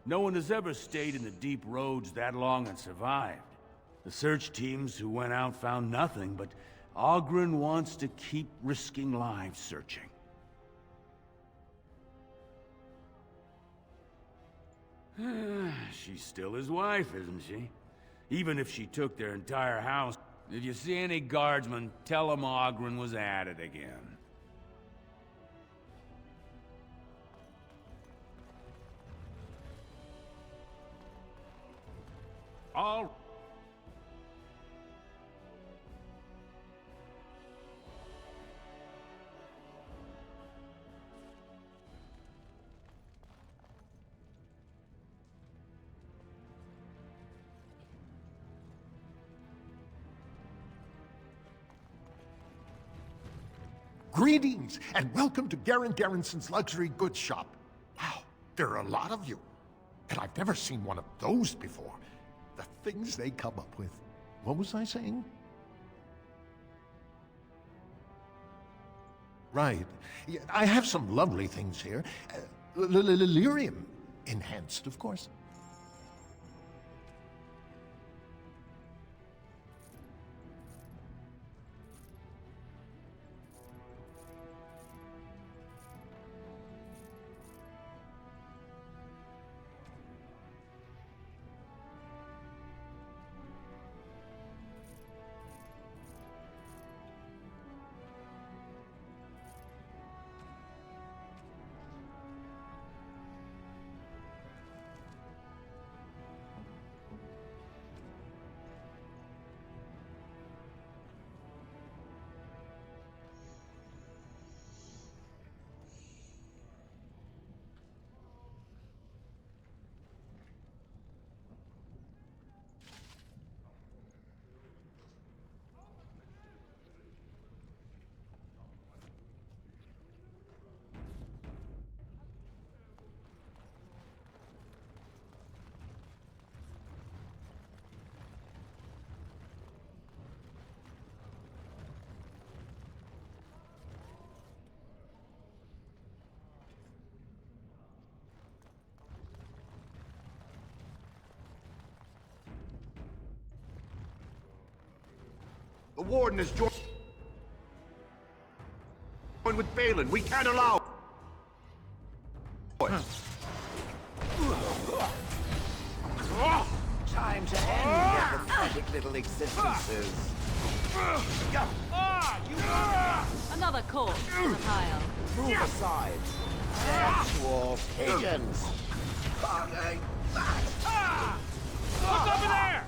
No one has ever stayed in the deep roads that long and survived. The search teams who went out found nothing, but Ogren wants to keep risking lives searching. She's still his wife, isn't she? Even if she took their entire house. If you see any guardsmen, tell them Ogren was at it again. All Greetings, and welcome to Garen Garrison's luxury goods shop. Wow, there are a lot of you. And I've never seen one of those before. The things they come up with. What was I saying? Right. Yeah, I have some lovely things here. Lyrium enhanced, of course. The Warden has joined with Balin. We can't allow... Time to end their pathetic little existences. Another corpse in the pile. Move aside. They're dwarf pigeons. What's over there?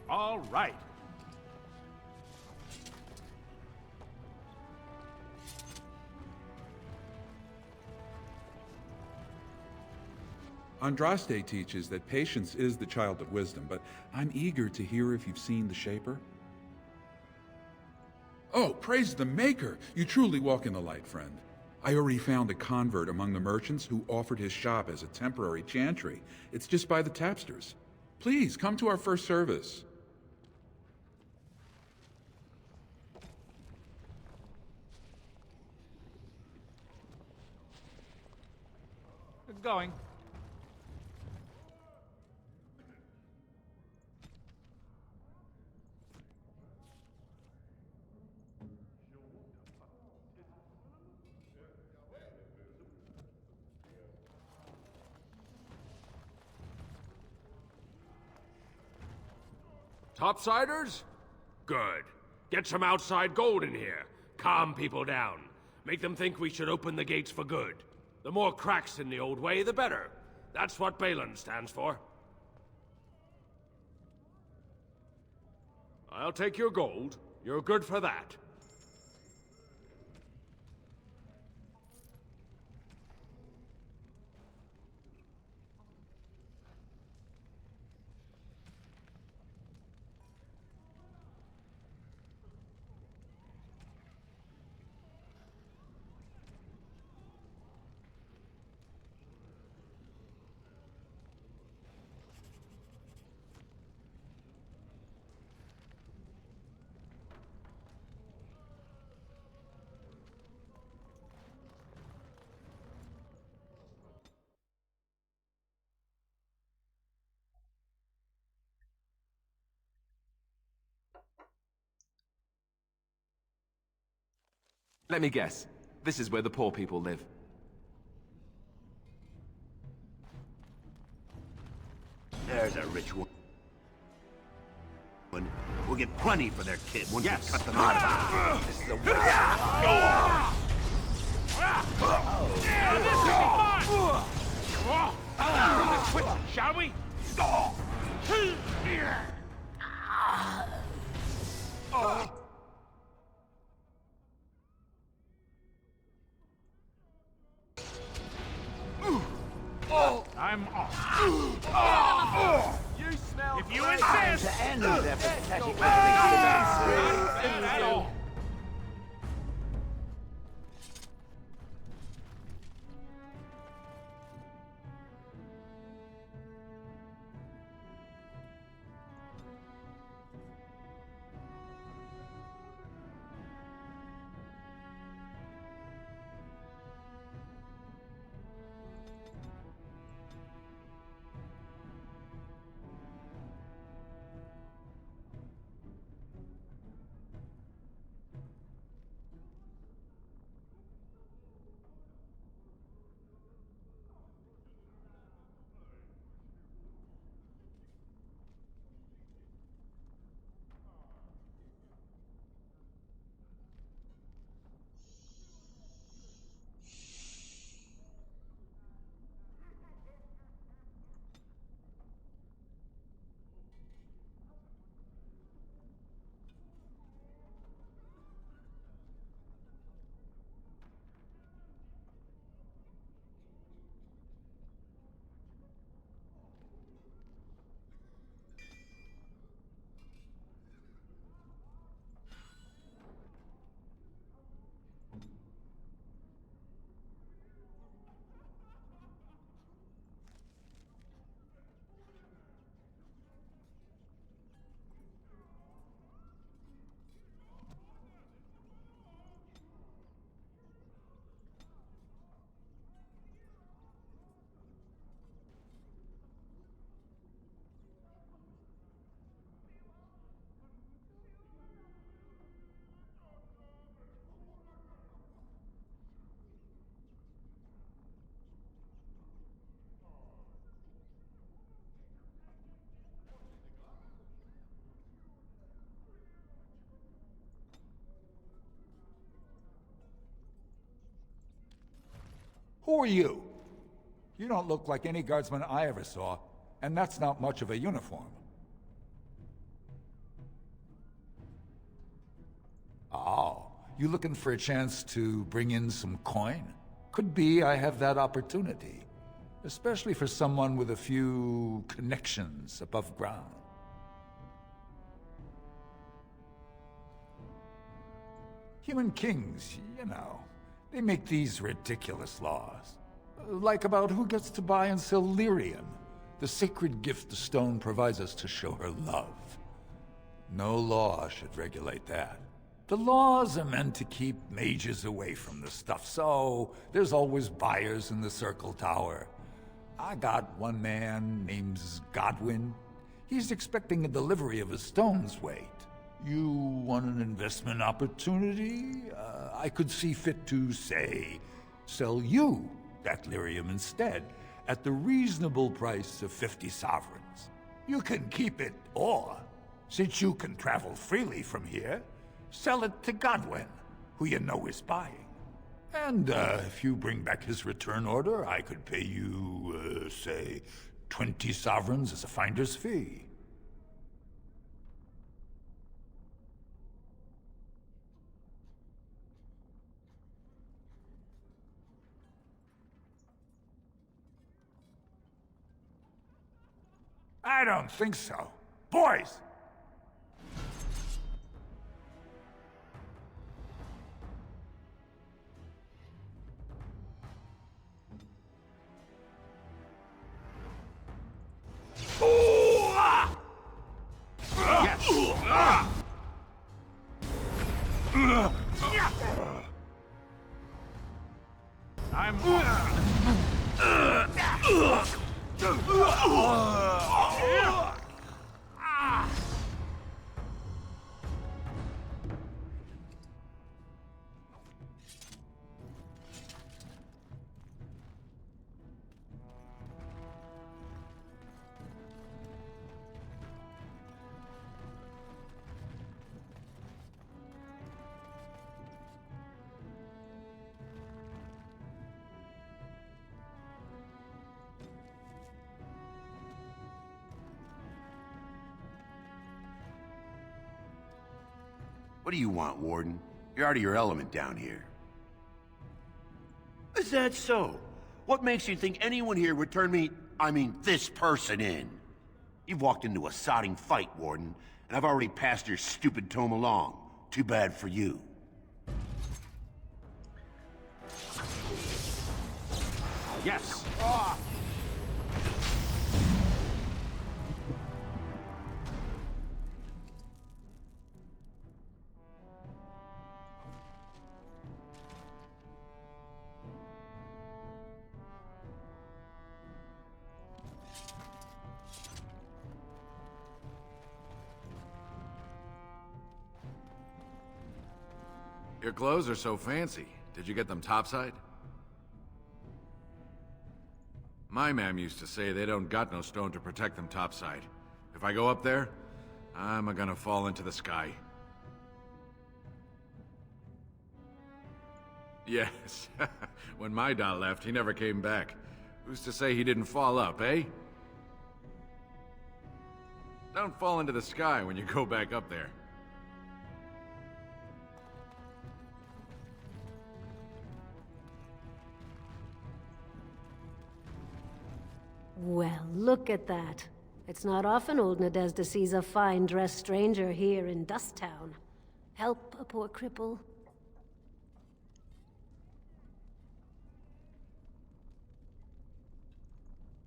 All right. Andraste teaches that patience is the child of wisdom, but I'm eager to hear if you've seen the Shaper. Oh, praise the Maker! You truly walk in the light, friend. I already found a convert among the merchants who offered his shop as a temporary chantry. It's just by the tapsters. Please, come to our first service. Going. Topsiders? Good. Get some outside gold in here. Calm people down. Make them think we should open the gates for good. The more cracks in the old way, the better. That's what Balin stands for. I'll take your gold. You're good for that. Let me guess. This is where the poor people live. There's a rich one. We'll get plenty for their kid once we cut them out of it. This is a waste. Quick, shall we? I'm off. You smell if you insist. To end their pathetic little At all. Who are you? You don't look like any guardsman I ever saw, and that's not much of a uniform. Oh, you looking for a chance to bring in some coin? Could be I have that opportunity. Especially for someone with a few connections above ground. Human kings, you know, they make these ridiculous laws. Like about who gets to buy and sell lyrium, the sacred gift the stone provides us to show her love. No law should regulate that. The laws are meant to keep mages away from the stuff, so there's always buyers in the Circle Tower. I got one man named Godwin. He's expecting a delivery of a stone's weight. You want an investment opportunity? I could see fit to, say, sell you that lyrium instead, at the reasonable price of 50 sovereigns. You can keep it, or, since you can travel freely from here, sell it to Godwin, who you know is buying. And if you bring back his return order, I could pay you, say, 20 sovereigns as a finder's fee. I don't think so. Boys! What do you want, Warden? You're out of your element down here. Is that so? What makes you think anyone here would turn this person in? You've walked into a sodding fight, Warden, and I've already passed your stupid tome along. Too bad for you. Yes! Your clothes are so fancy. Did you get them topside? My mam used to say they don't got no stone to protect them topside. If I go up there, I'm gonna fall into the sky. Yes. When my doll left, he never came back. Who's to say he didn't fall up, eh? Don't fall into the sky when you go back up there. Well, look at that. It's not often old Nadezda sees a fine-dressed stranger here in Dust Town. Help a poor cripple.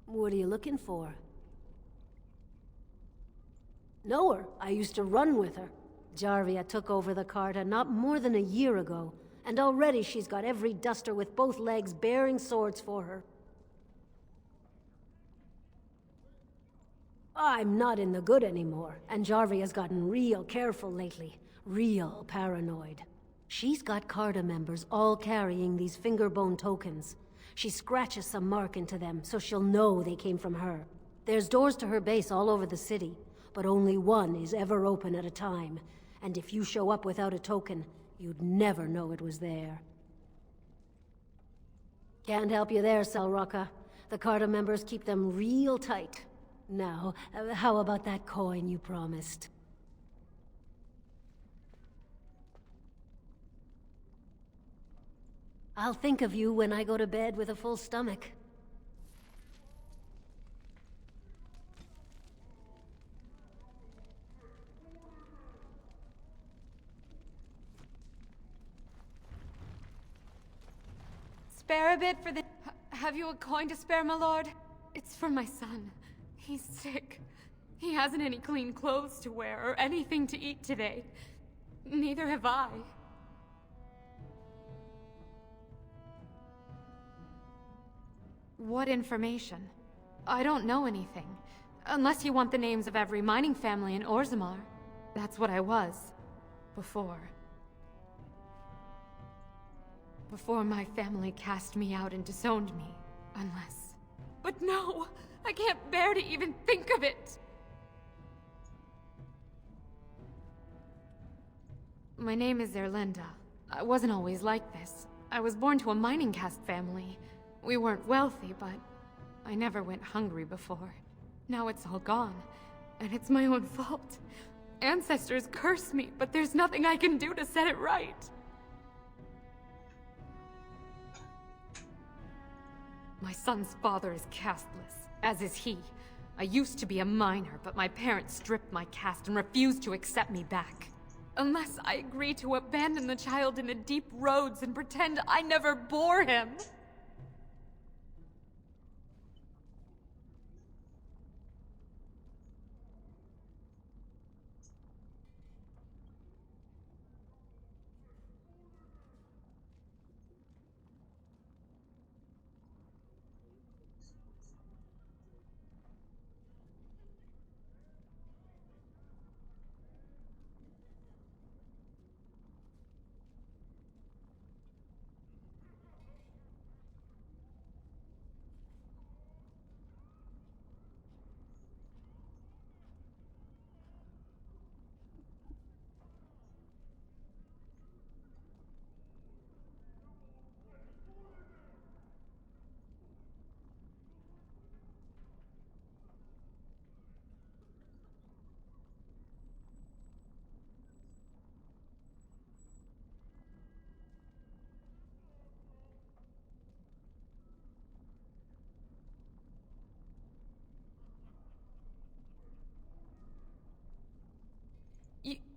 What are you looking for? Know her. I used to run with her. Jarvia took over the Carta not more than a year ago, and already she's got every duster with both legs bearing swords for her. I'm not in the good anymore, and Jarvia's gotten real careful lately. Real paranoid. She's got Carta members all carrying these fingerbone tokens. She scratches some mark into them, so she'll know they came from her. There's doors to her base all over the city, but only one is ever open at a time. And if you show up without a token, you'd never know it was there. Can't help you there, Selrocka. The Carter members keep them real tight. Now, how about that coin you promised? I'll think of you when I go to bed with a full stomach. Spare a bit for the... Have you a coin to spare, my lord? It's for my son. He's sick. He hasn't any clean clothes to wear or anything to eat today. Neither have I. What information? I don't know anything. Unless you want the names of every mining family in Orzammar. That's what I was. Before. Before my family cast me out and disowned me. Unless... But no! I can't bear to even think of it! My name is Erlinda. I wasn't always like this. I was born to a mining caste family. We weren't wealthy, but I never went hungry before. Now it's all gone, and it's my own fault. Ancestors curse me, but there's nothing I can do to set it right. My son's father is casteless, as is he. I used to be a miner, but my parents stripped my caste and refused to accept me back. Unless I agree to abandon the child in the deep roads and pretend I never bore him.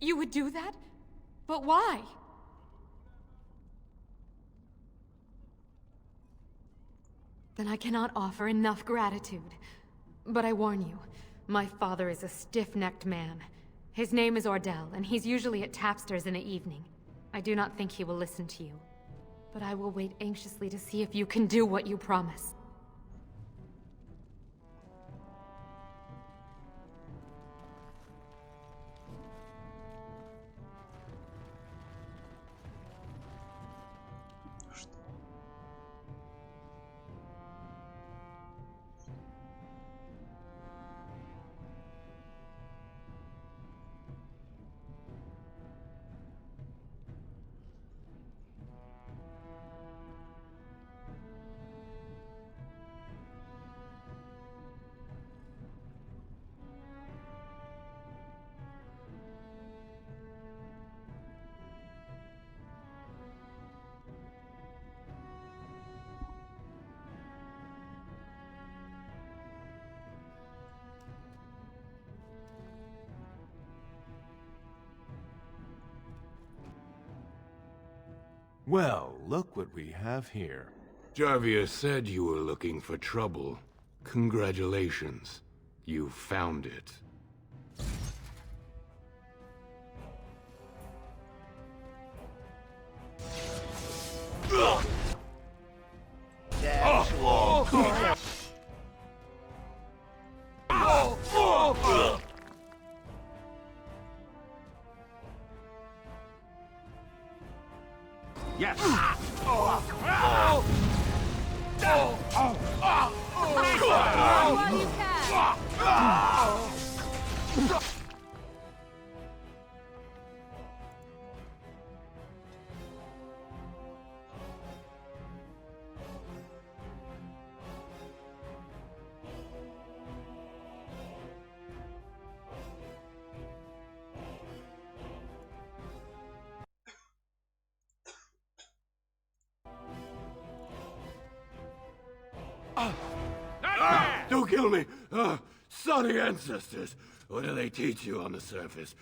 You would do that? But why? Then I cannot offer enough gratitude. But I warn you, my father is a stiff-necked man. His name is Ordell, and he's usually at Tapster's in the evening. I do not think he will listen to you. But I will wait anxiously to see if you can do what you promise. Well, look what we have here. Jarvia said you were looking for trouble. Congratulations. You found it. Yes! Don't kill me! Sorry ancestors! What do they teach you on the surface?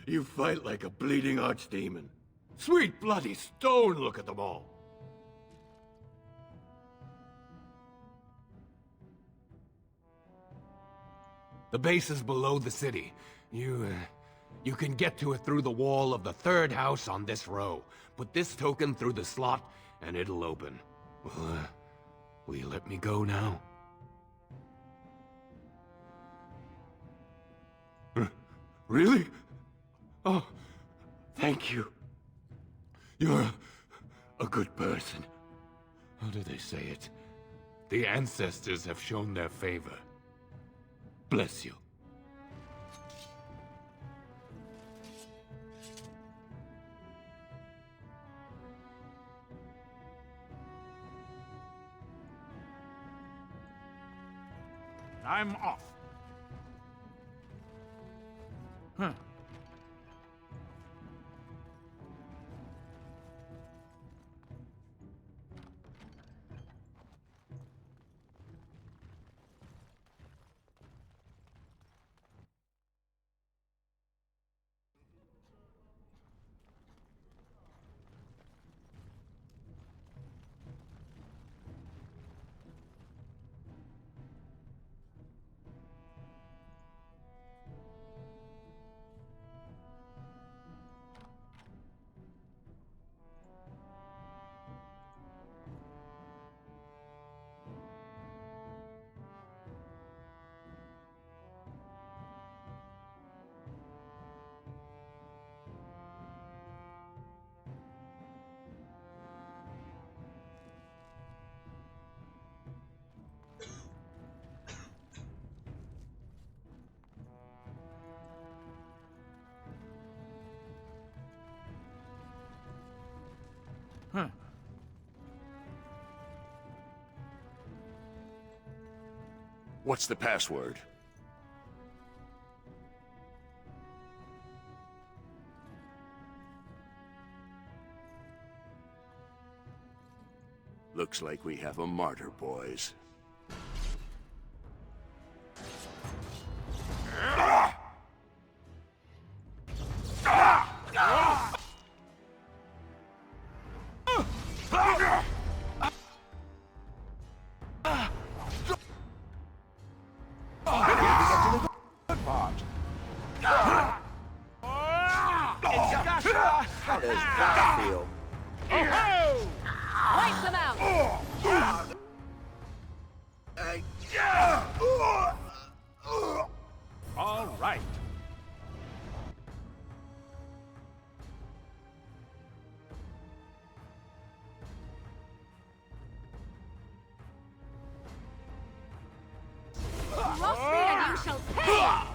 You fight like a bleeding archdemon. Sweet bloody stone, look at them all! The base is below the city. You can get to it through the wall of the third house on this row. Put this token through the slot, and it'll open. Will you let me go now? Really? Oh, thank you. You're a good person. How do they say it? The ancestors have shown their favor. Bless you. I'm off. Huh. Huh. What's the password? Looks like we have a martyr, boys. How does that feel? Oh-ho! Wipe them out! All right. Cross me and you shall pay!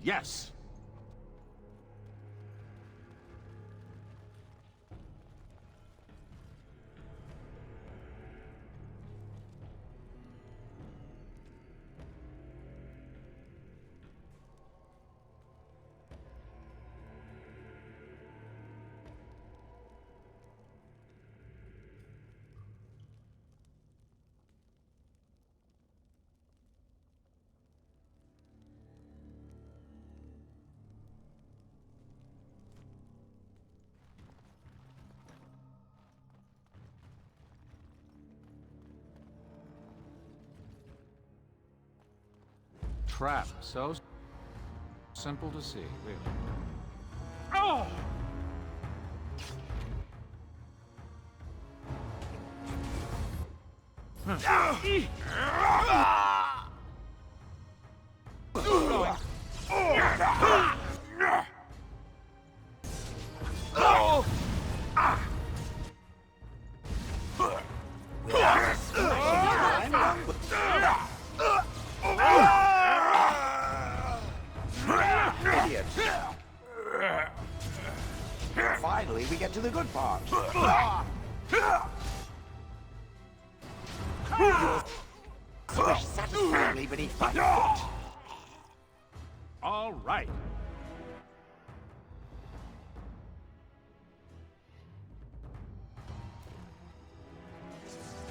Yes. Trap. So simple to see, really. Oh! Finally, we get to the good part. Squish satisfyingly beneath my foot. All right.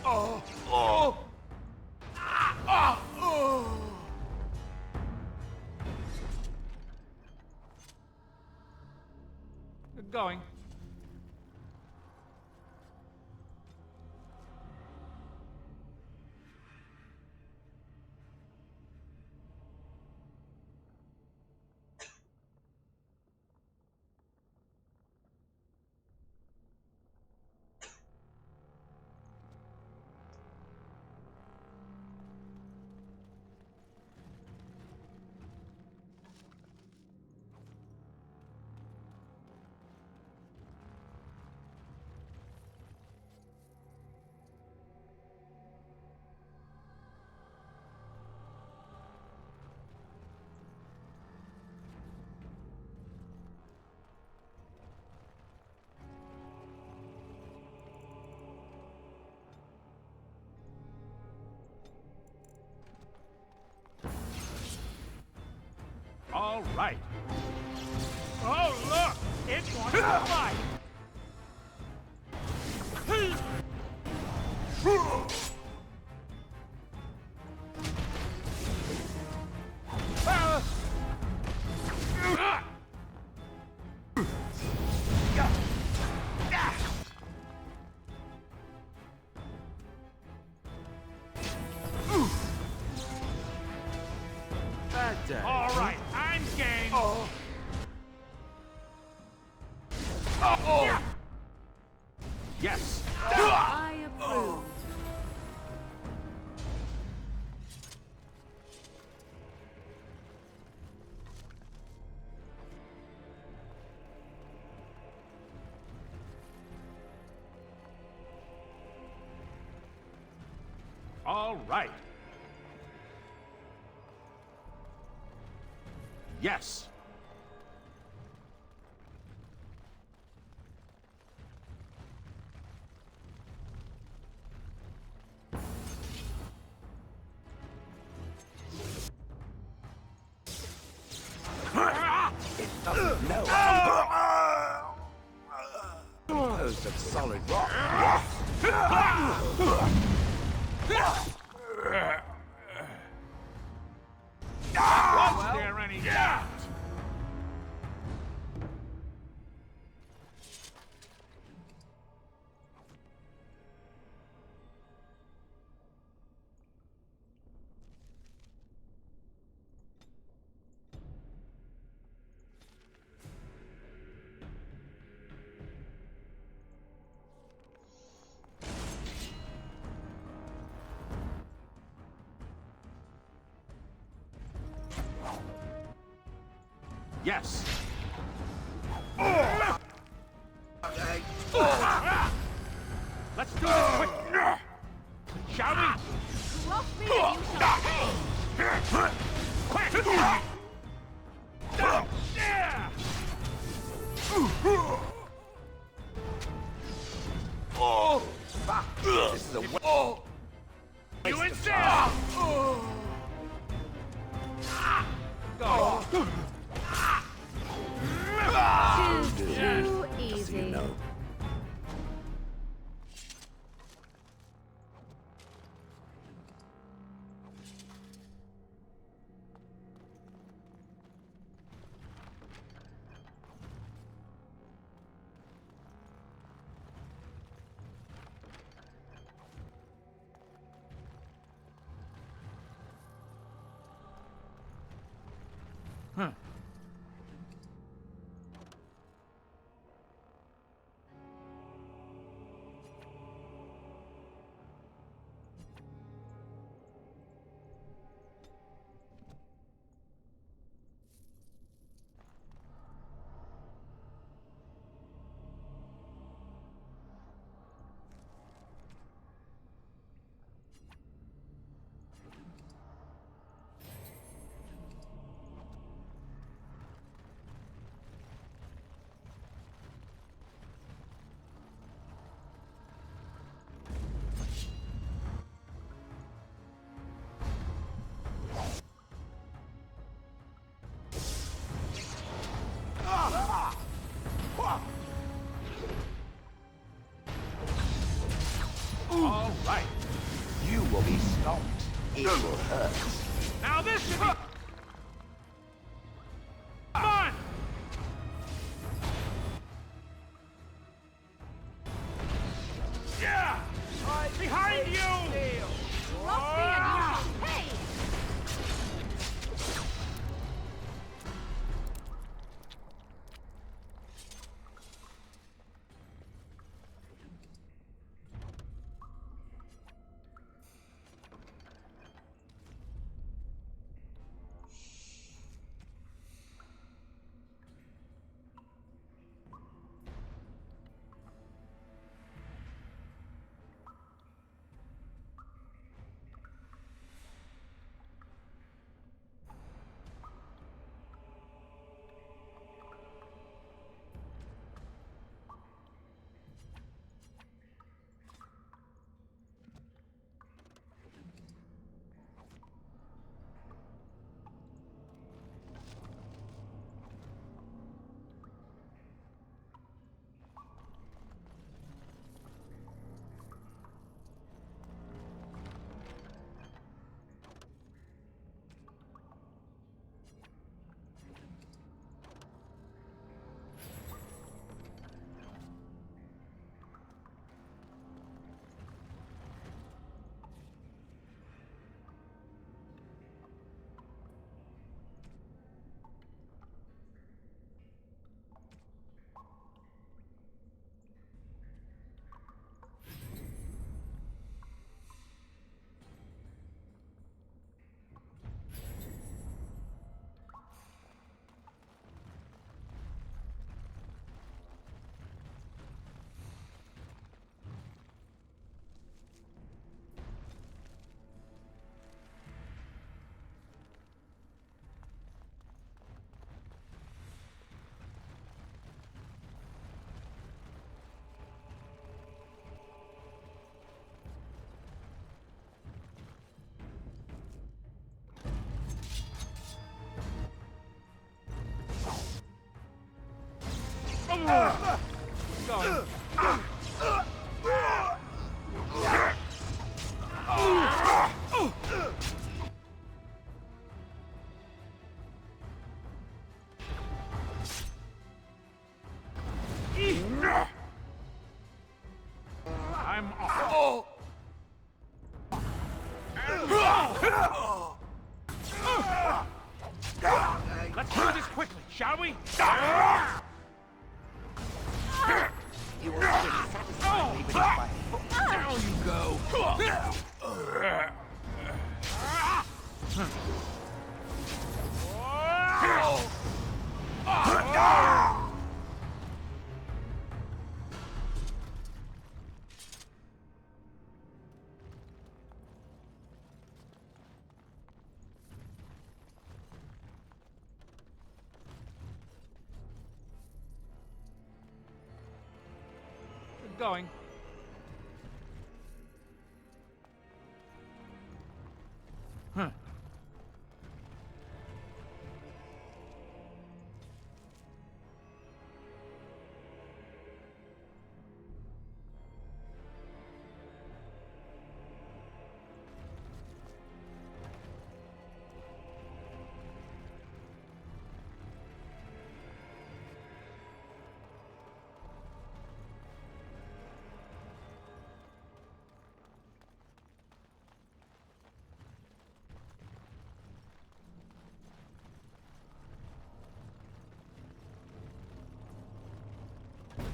Oh! Oh! Ah! Oh! Going. All right. Oh, look! It's going to fly! All right, I'm game. Oh. Oh. Yes. I approve. All right. Yes. It doesn't know. Composed of solid rock. Was there any doubt? Yes. Let's do this quick. Shall we? Rough me and you shall pay! Quick! Oh! This is a You insist! Go. Too easy. No. Huh. Right. You will be stomped. It will hurt. Now this should be... Come on! Yeah! Behind you! Rough me and you shall pay! Going. I'm off. Let's do this quickly, shall we? You will not be satisfied leaving it by Down you go. Going. Huh.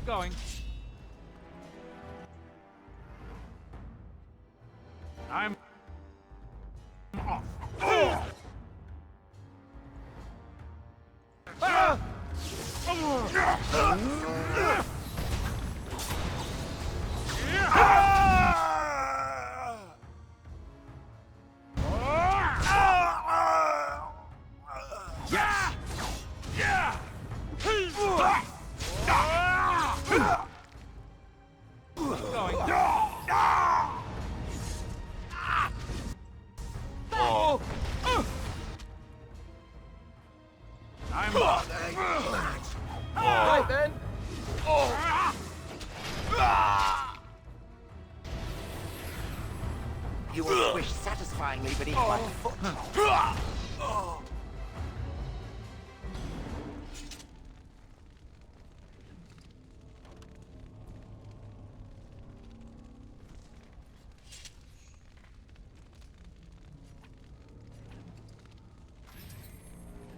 Going. I'm off. Yes! Yeah! Going. I'm off. Right then. You will squish satisfyingly beneath my foot.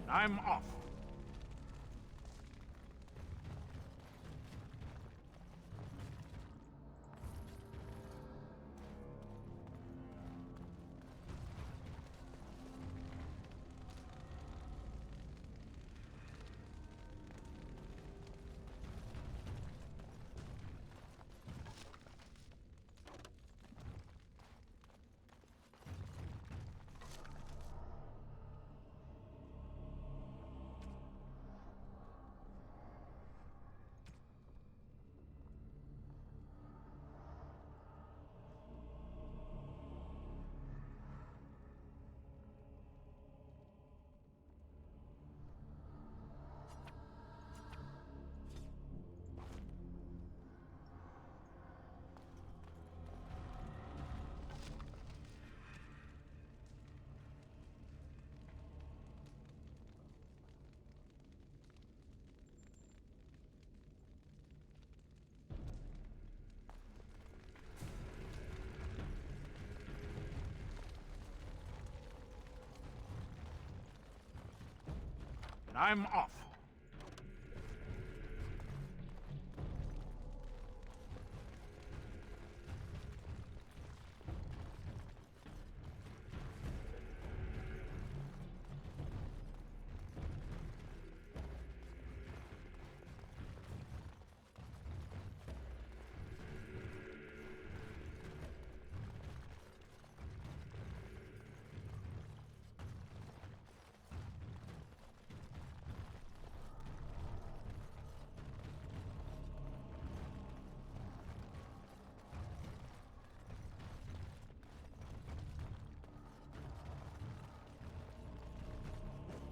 I'm off. I'm off.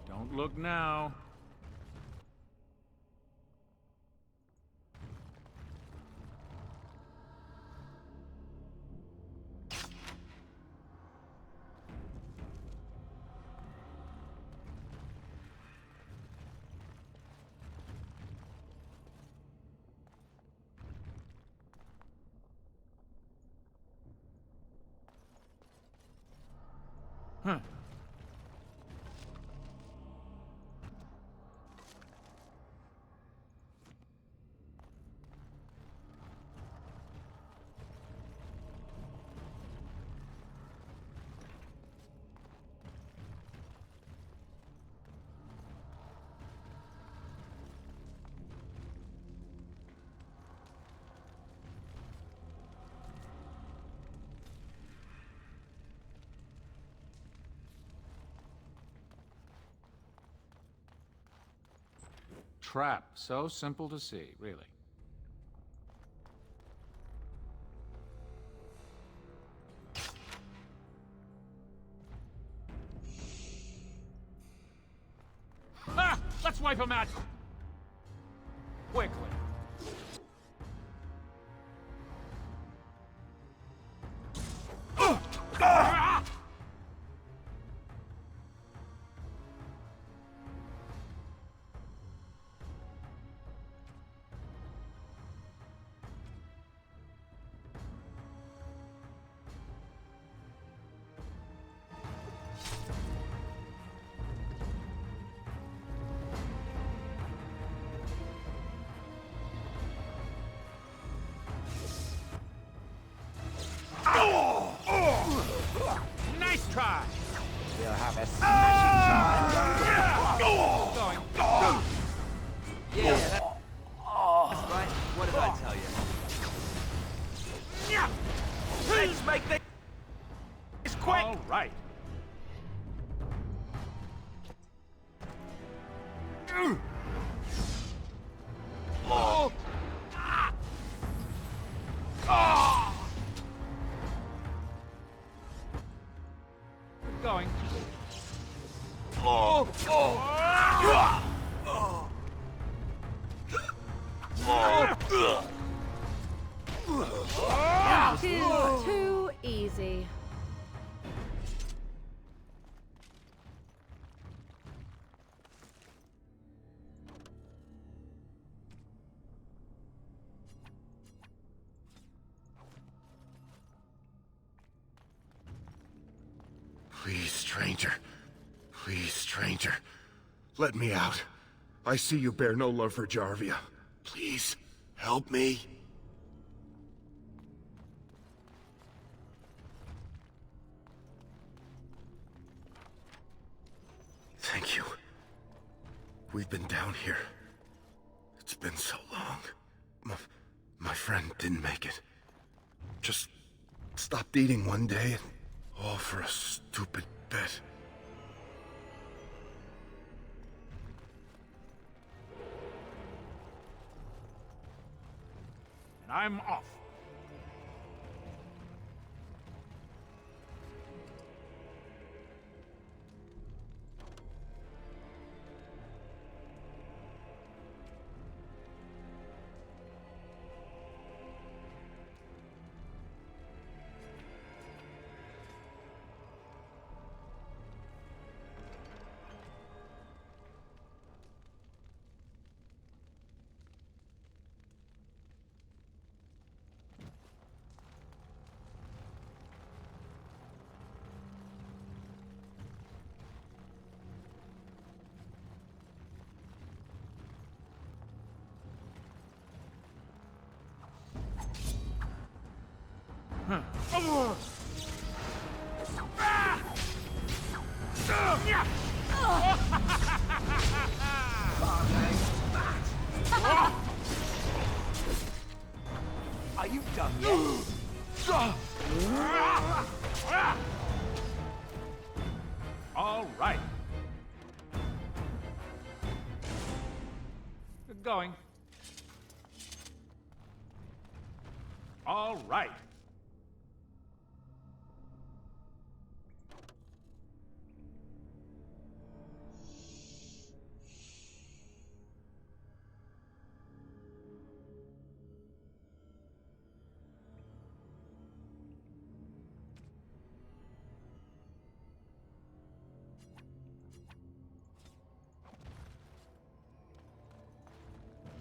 Don't look now. Huh. Trap. So simple to see, really. Ah! Let's wipe him out! Quickly. Nice try! We'll have a smashing time. Going. Yeah, that's right. What did I tell you? Let's make this quick! All right. Oh! Going. Oh! Too easy. Please, stranger. Please, stranger. Let me out. I see you bear no love for Jarvia. Please, help me. Thank you. We've been down here. It's been so long. My friend didn't make it. Just stopped eating one day, and all for a stupid bet. And I'm off. Are you done yet? All right. Good going. All right.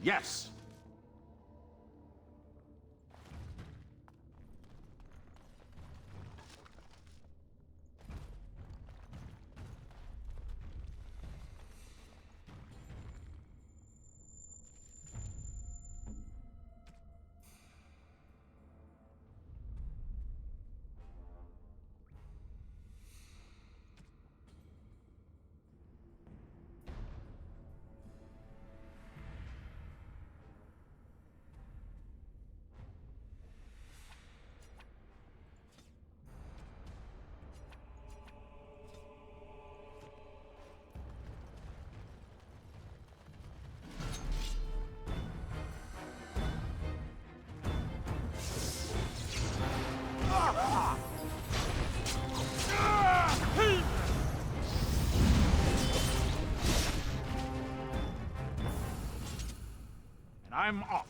Yes. And I'm off.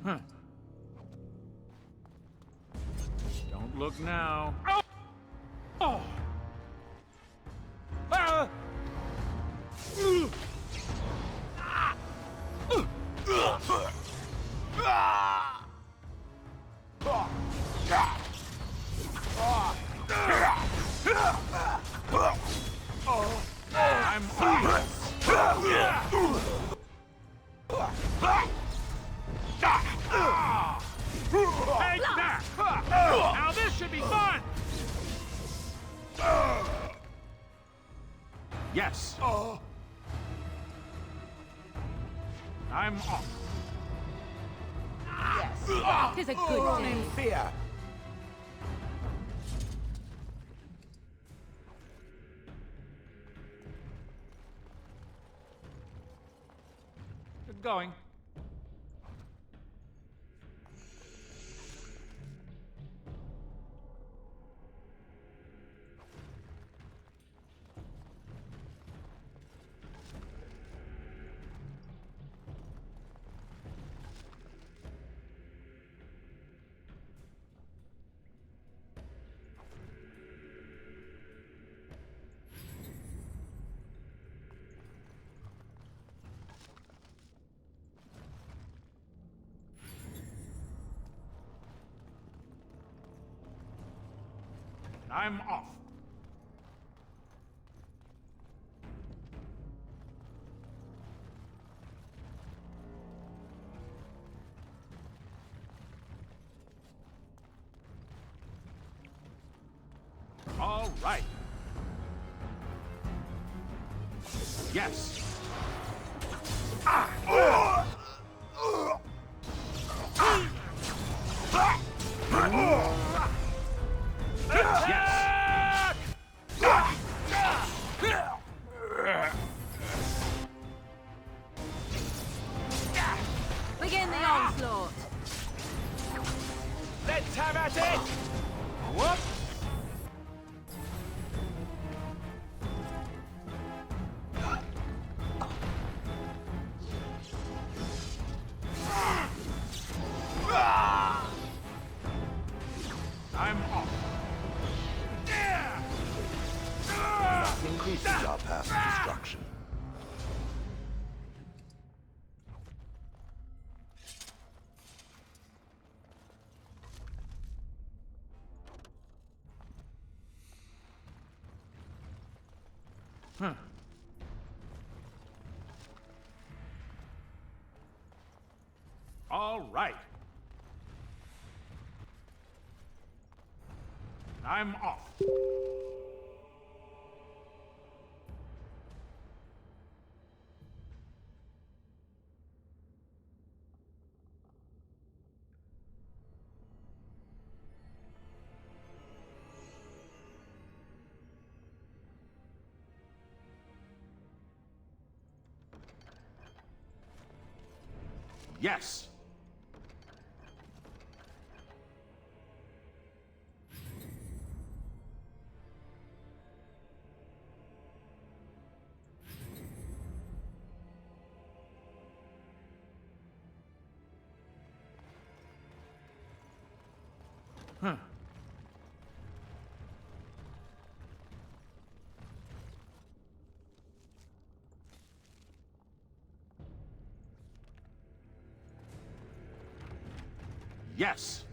Huh. Don't look now. Oh! Oh! Ah! I'm Take that! Now this should be fun! Yes. I'm off. Yes. Tis a good day. In fear. Good going. I'm off. All right. Yes. Begin the onslaught. Let's have at it! Whoop! I'm off. That increases our path to destruction. Huh. All right. I'm off. Yes. Huh. Yes.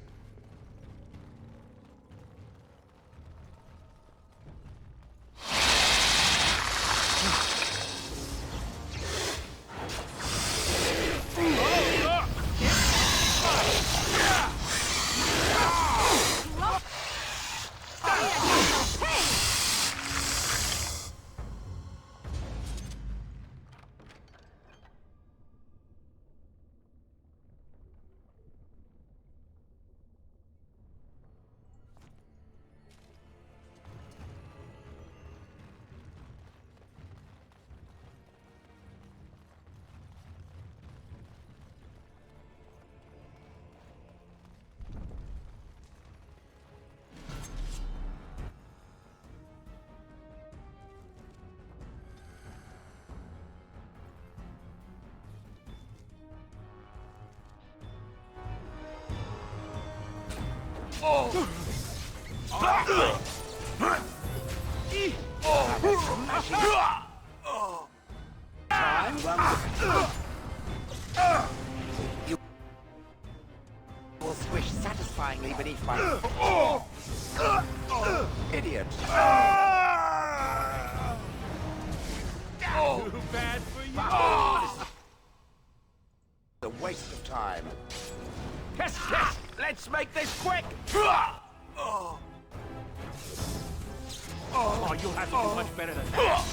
You will squish satisfyingly beneath my idiot. Too bad for you. A waste of time. Yes, yes! Let's make this quick! Oh, you'll have to do much better than that.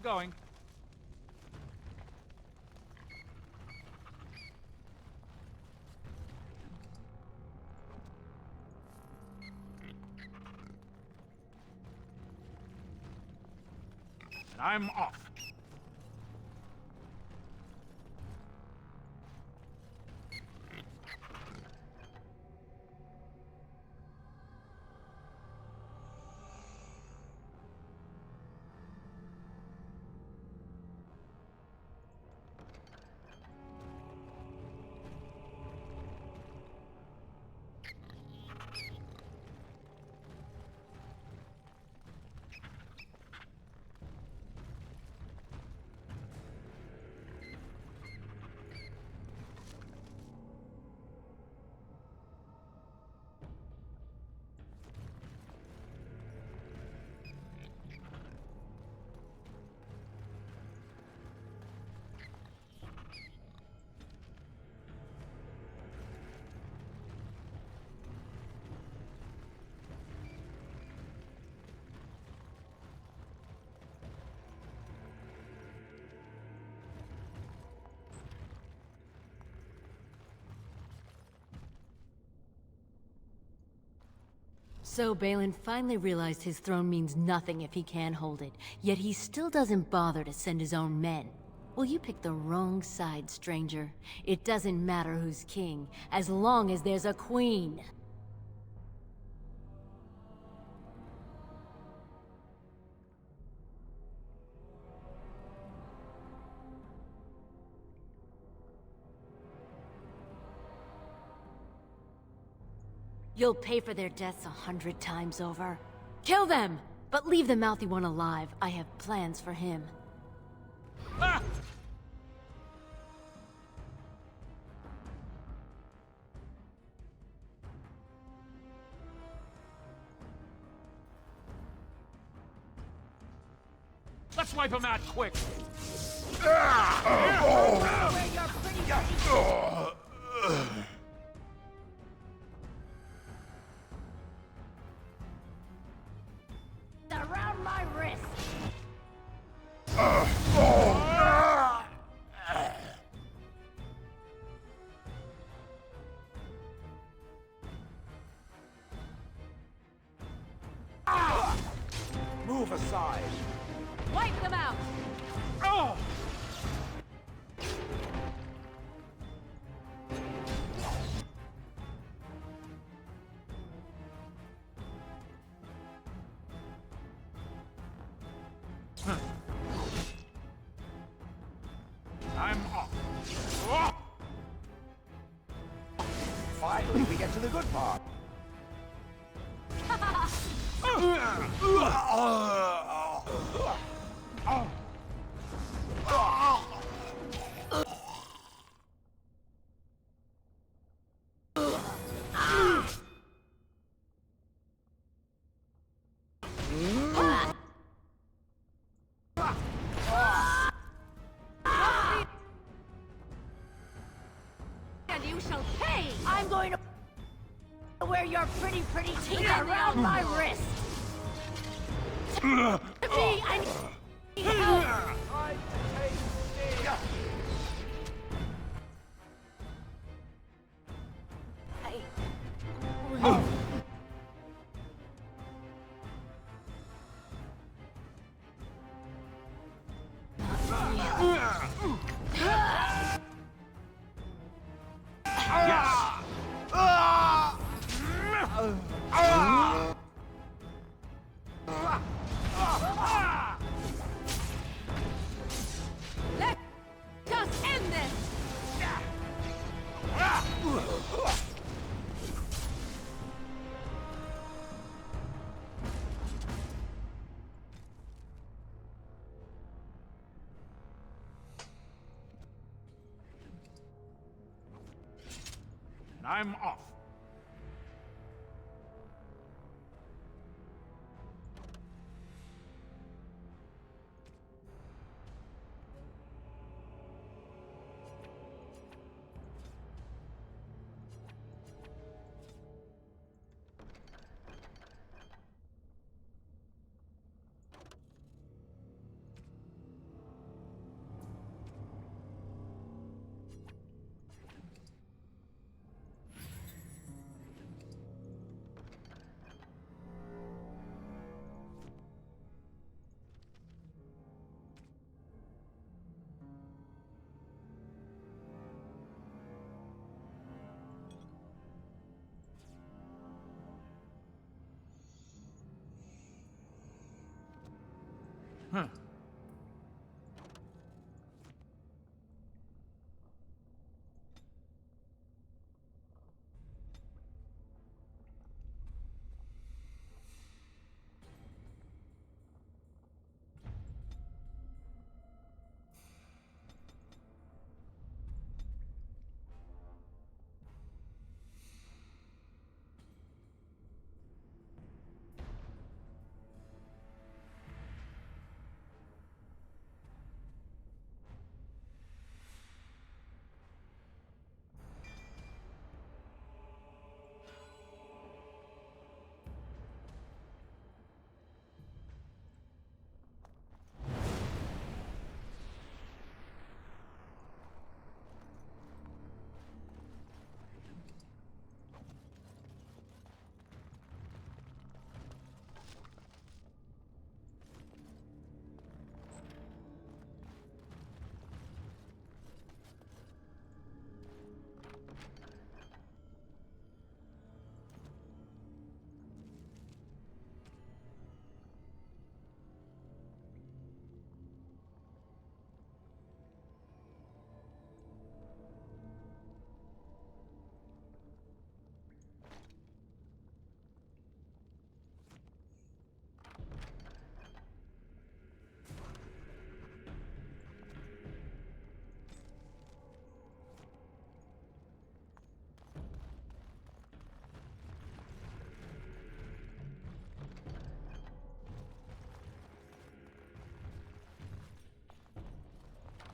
going. And I'm off. So Balin finally realized his throne means nothing if he can't hold it, yet he still doesn't bother to send his own men. Well, you picked the wrong side, stranger. It doesn't matter who's king, as long as there's a queen. You'll pay for their deaths 100 times over. Kill them! But leave the mouthy one alive. I have plans for him. Ah! Let's wipe him out quick. Around my wrist. Move aside. Wipe them out. Oh! I'm off. Oh! Finally, we get to the good part. And you shall pay. I'm going to wear your pretty teeth around my wrist. To me, I need help. Let us end this. And I'm off. Huh.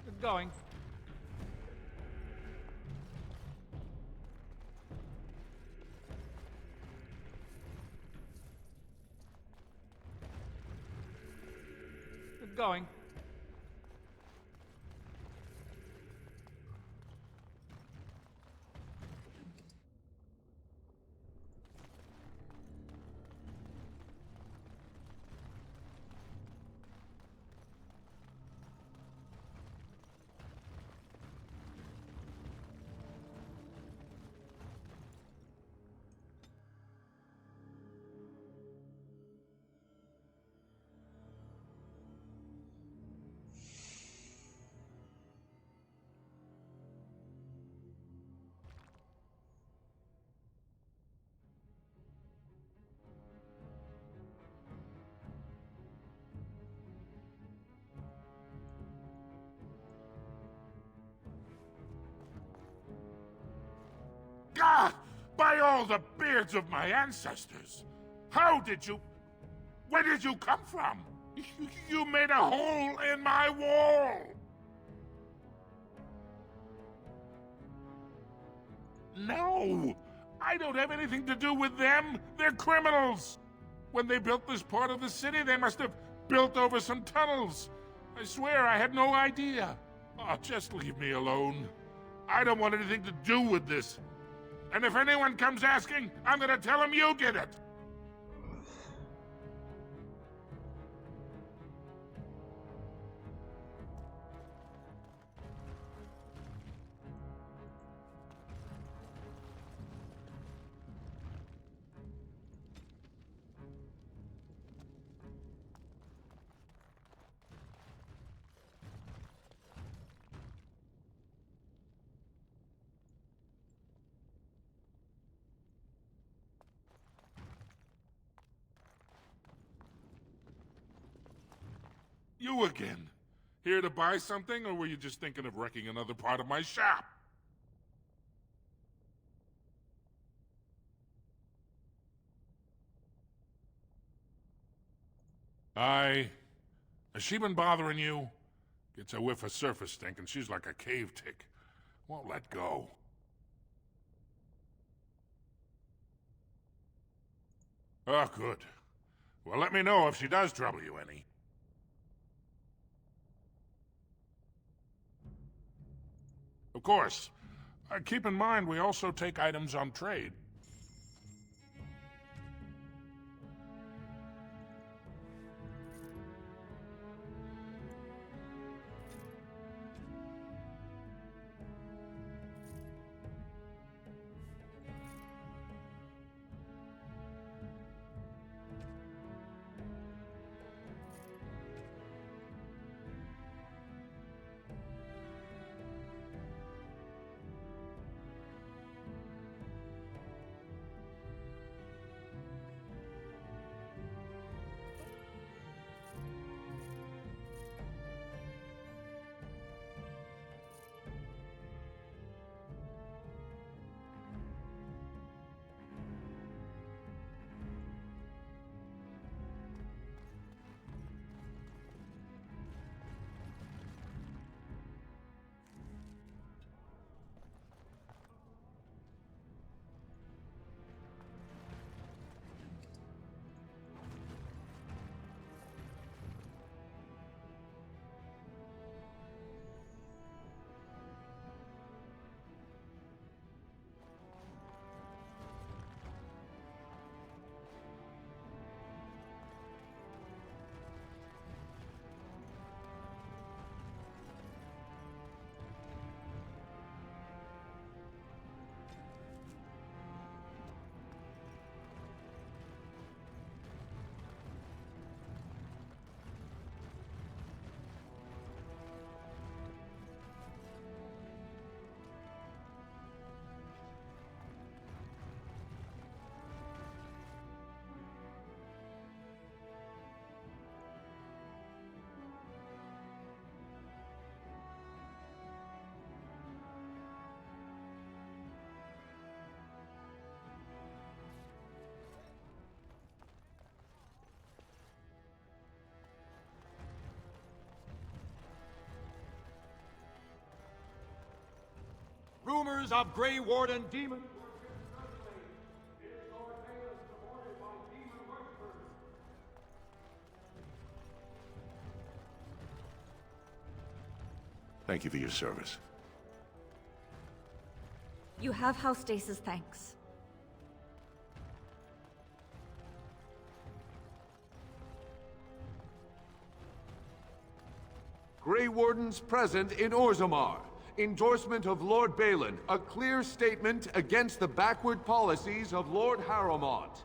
Good going. Good going. Ah! By all the beards of my ancestors! How did you... Where did you come from? You made a hole in my wall! No! I don't have anything to do with them! They're criminals! When they built this part of the city, they must have built over some tunnels. I swear I had no idea. Oh, just leave me alone. I don't want anything to do with this. And if anyone comes asking, I'm gonna tell them you did it! You again. Here to buy something, or were you just thinking of wrecking another part of my shop? Has she been bothering you? Gets a whiff of surface stink and she's like a cave tick. Won't let go. Oh, good. Well, let me know if she does trouble you any. Of course. Keep in mind, we also take items on trade. masters of Grey Warden demon... Thank you for your service. You have House Stace's thanks. Grey Wardens present in Orzammar. Endorsement of Lord Balin. A clear statement against the backward policies of Lord Harrowmont.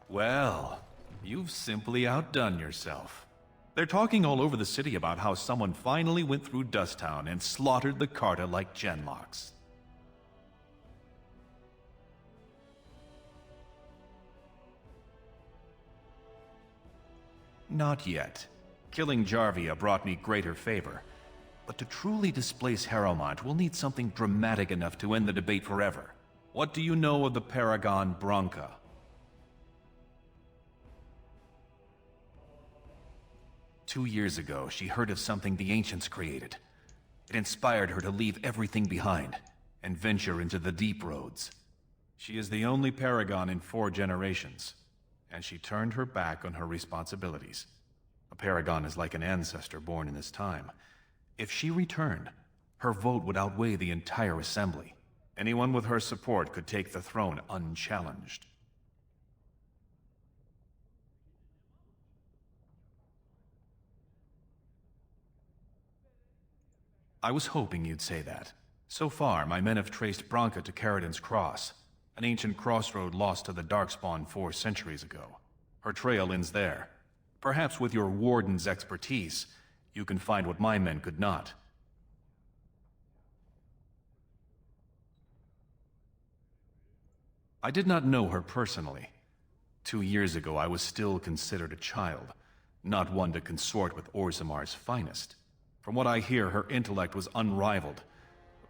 Well, you've simply outdone yourself. They're talking all over the city about how someone finally went through Dusttown and slaughtered the Carta like Genlocks. Not yet. Killing Jarvia brought me greater favor. But to truly displace Harrowmont, we'll need something dramatic enough to end the debate forever. What do you know of the Paragon Branca? 2 years ago, she heard of something the Ancients created. It inspired her to leave everything behind and venture into the deep roads. She is the only Paragon in 4 generations, and she turned her back on her responsibilities. A Paragon is like an ancestor born in this time. If she returned, her vote would outweigh the entire assembly. Anyone with her support could take the throne unchallenged. I was hoping you'd say that. So far, my men have traced Branca to Caridin's Cross, an ancient crossroad lost to the Darkspawn 4 centuries ago. Her trail ends there. Perhaps with your Warden's expertise, you can find what my men could not. I did not know her personally. 2 years ago, I was still considered a child, not one to consort with Orzammar's finest. From what I hear, her intellect was unrivaled,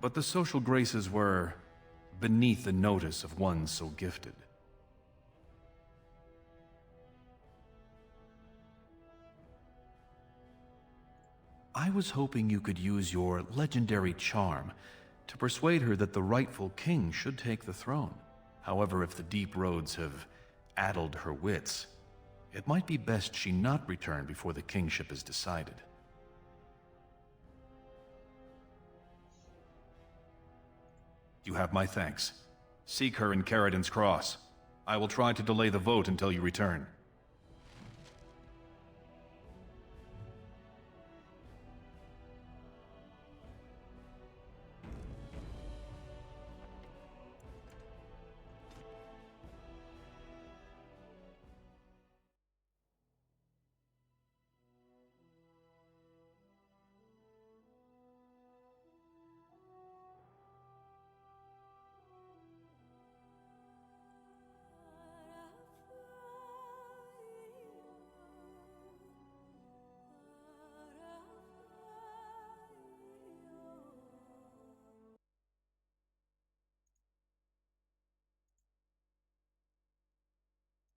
but the social graces were beneath the notice of one so gifted. I was hoping you could use your legendary charm to persuade her that the rightful king should take the throne. However, if the deep roads have addled her wits, it might be best she not return before the kingship is decided. You have my thanks. Seek her in Caridin's Cross. I will try to delay the vote until you return.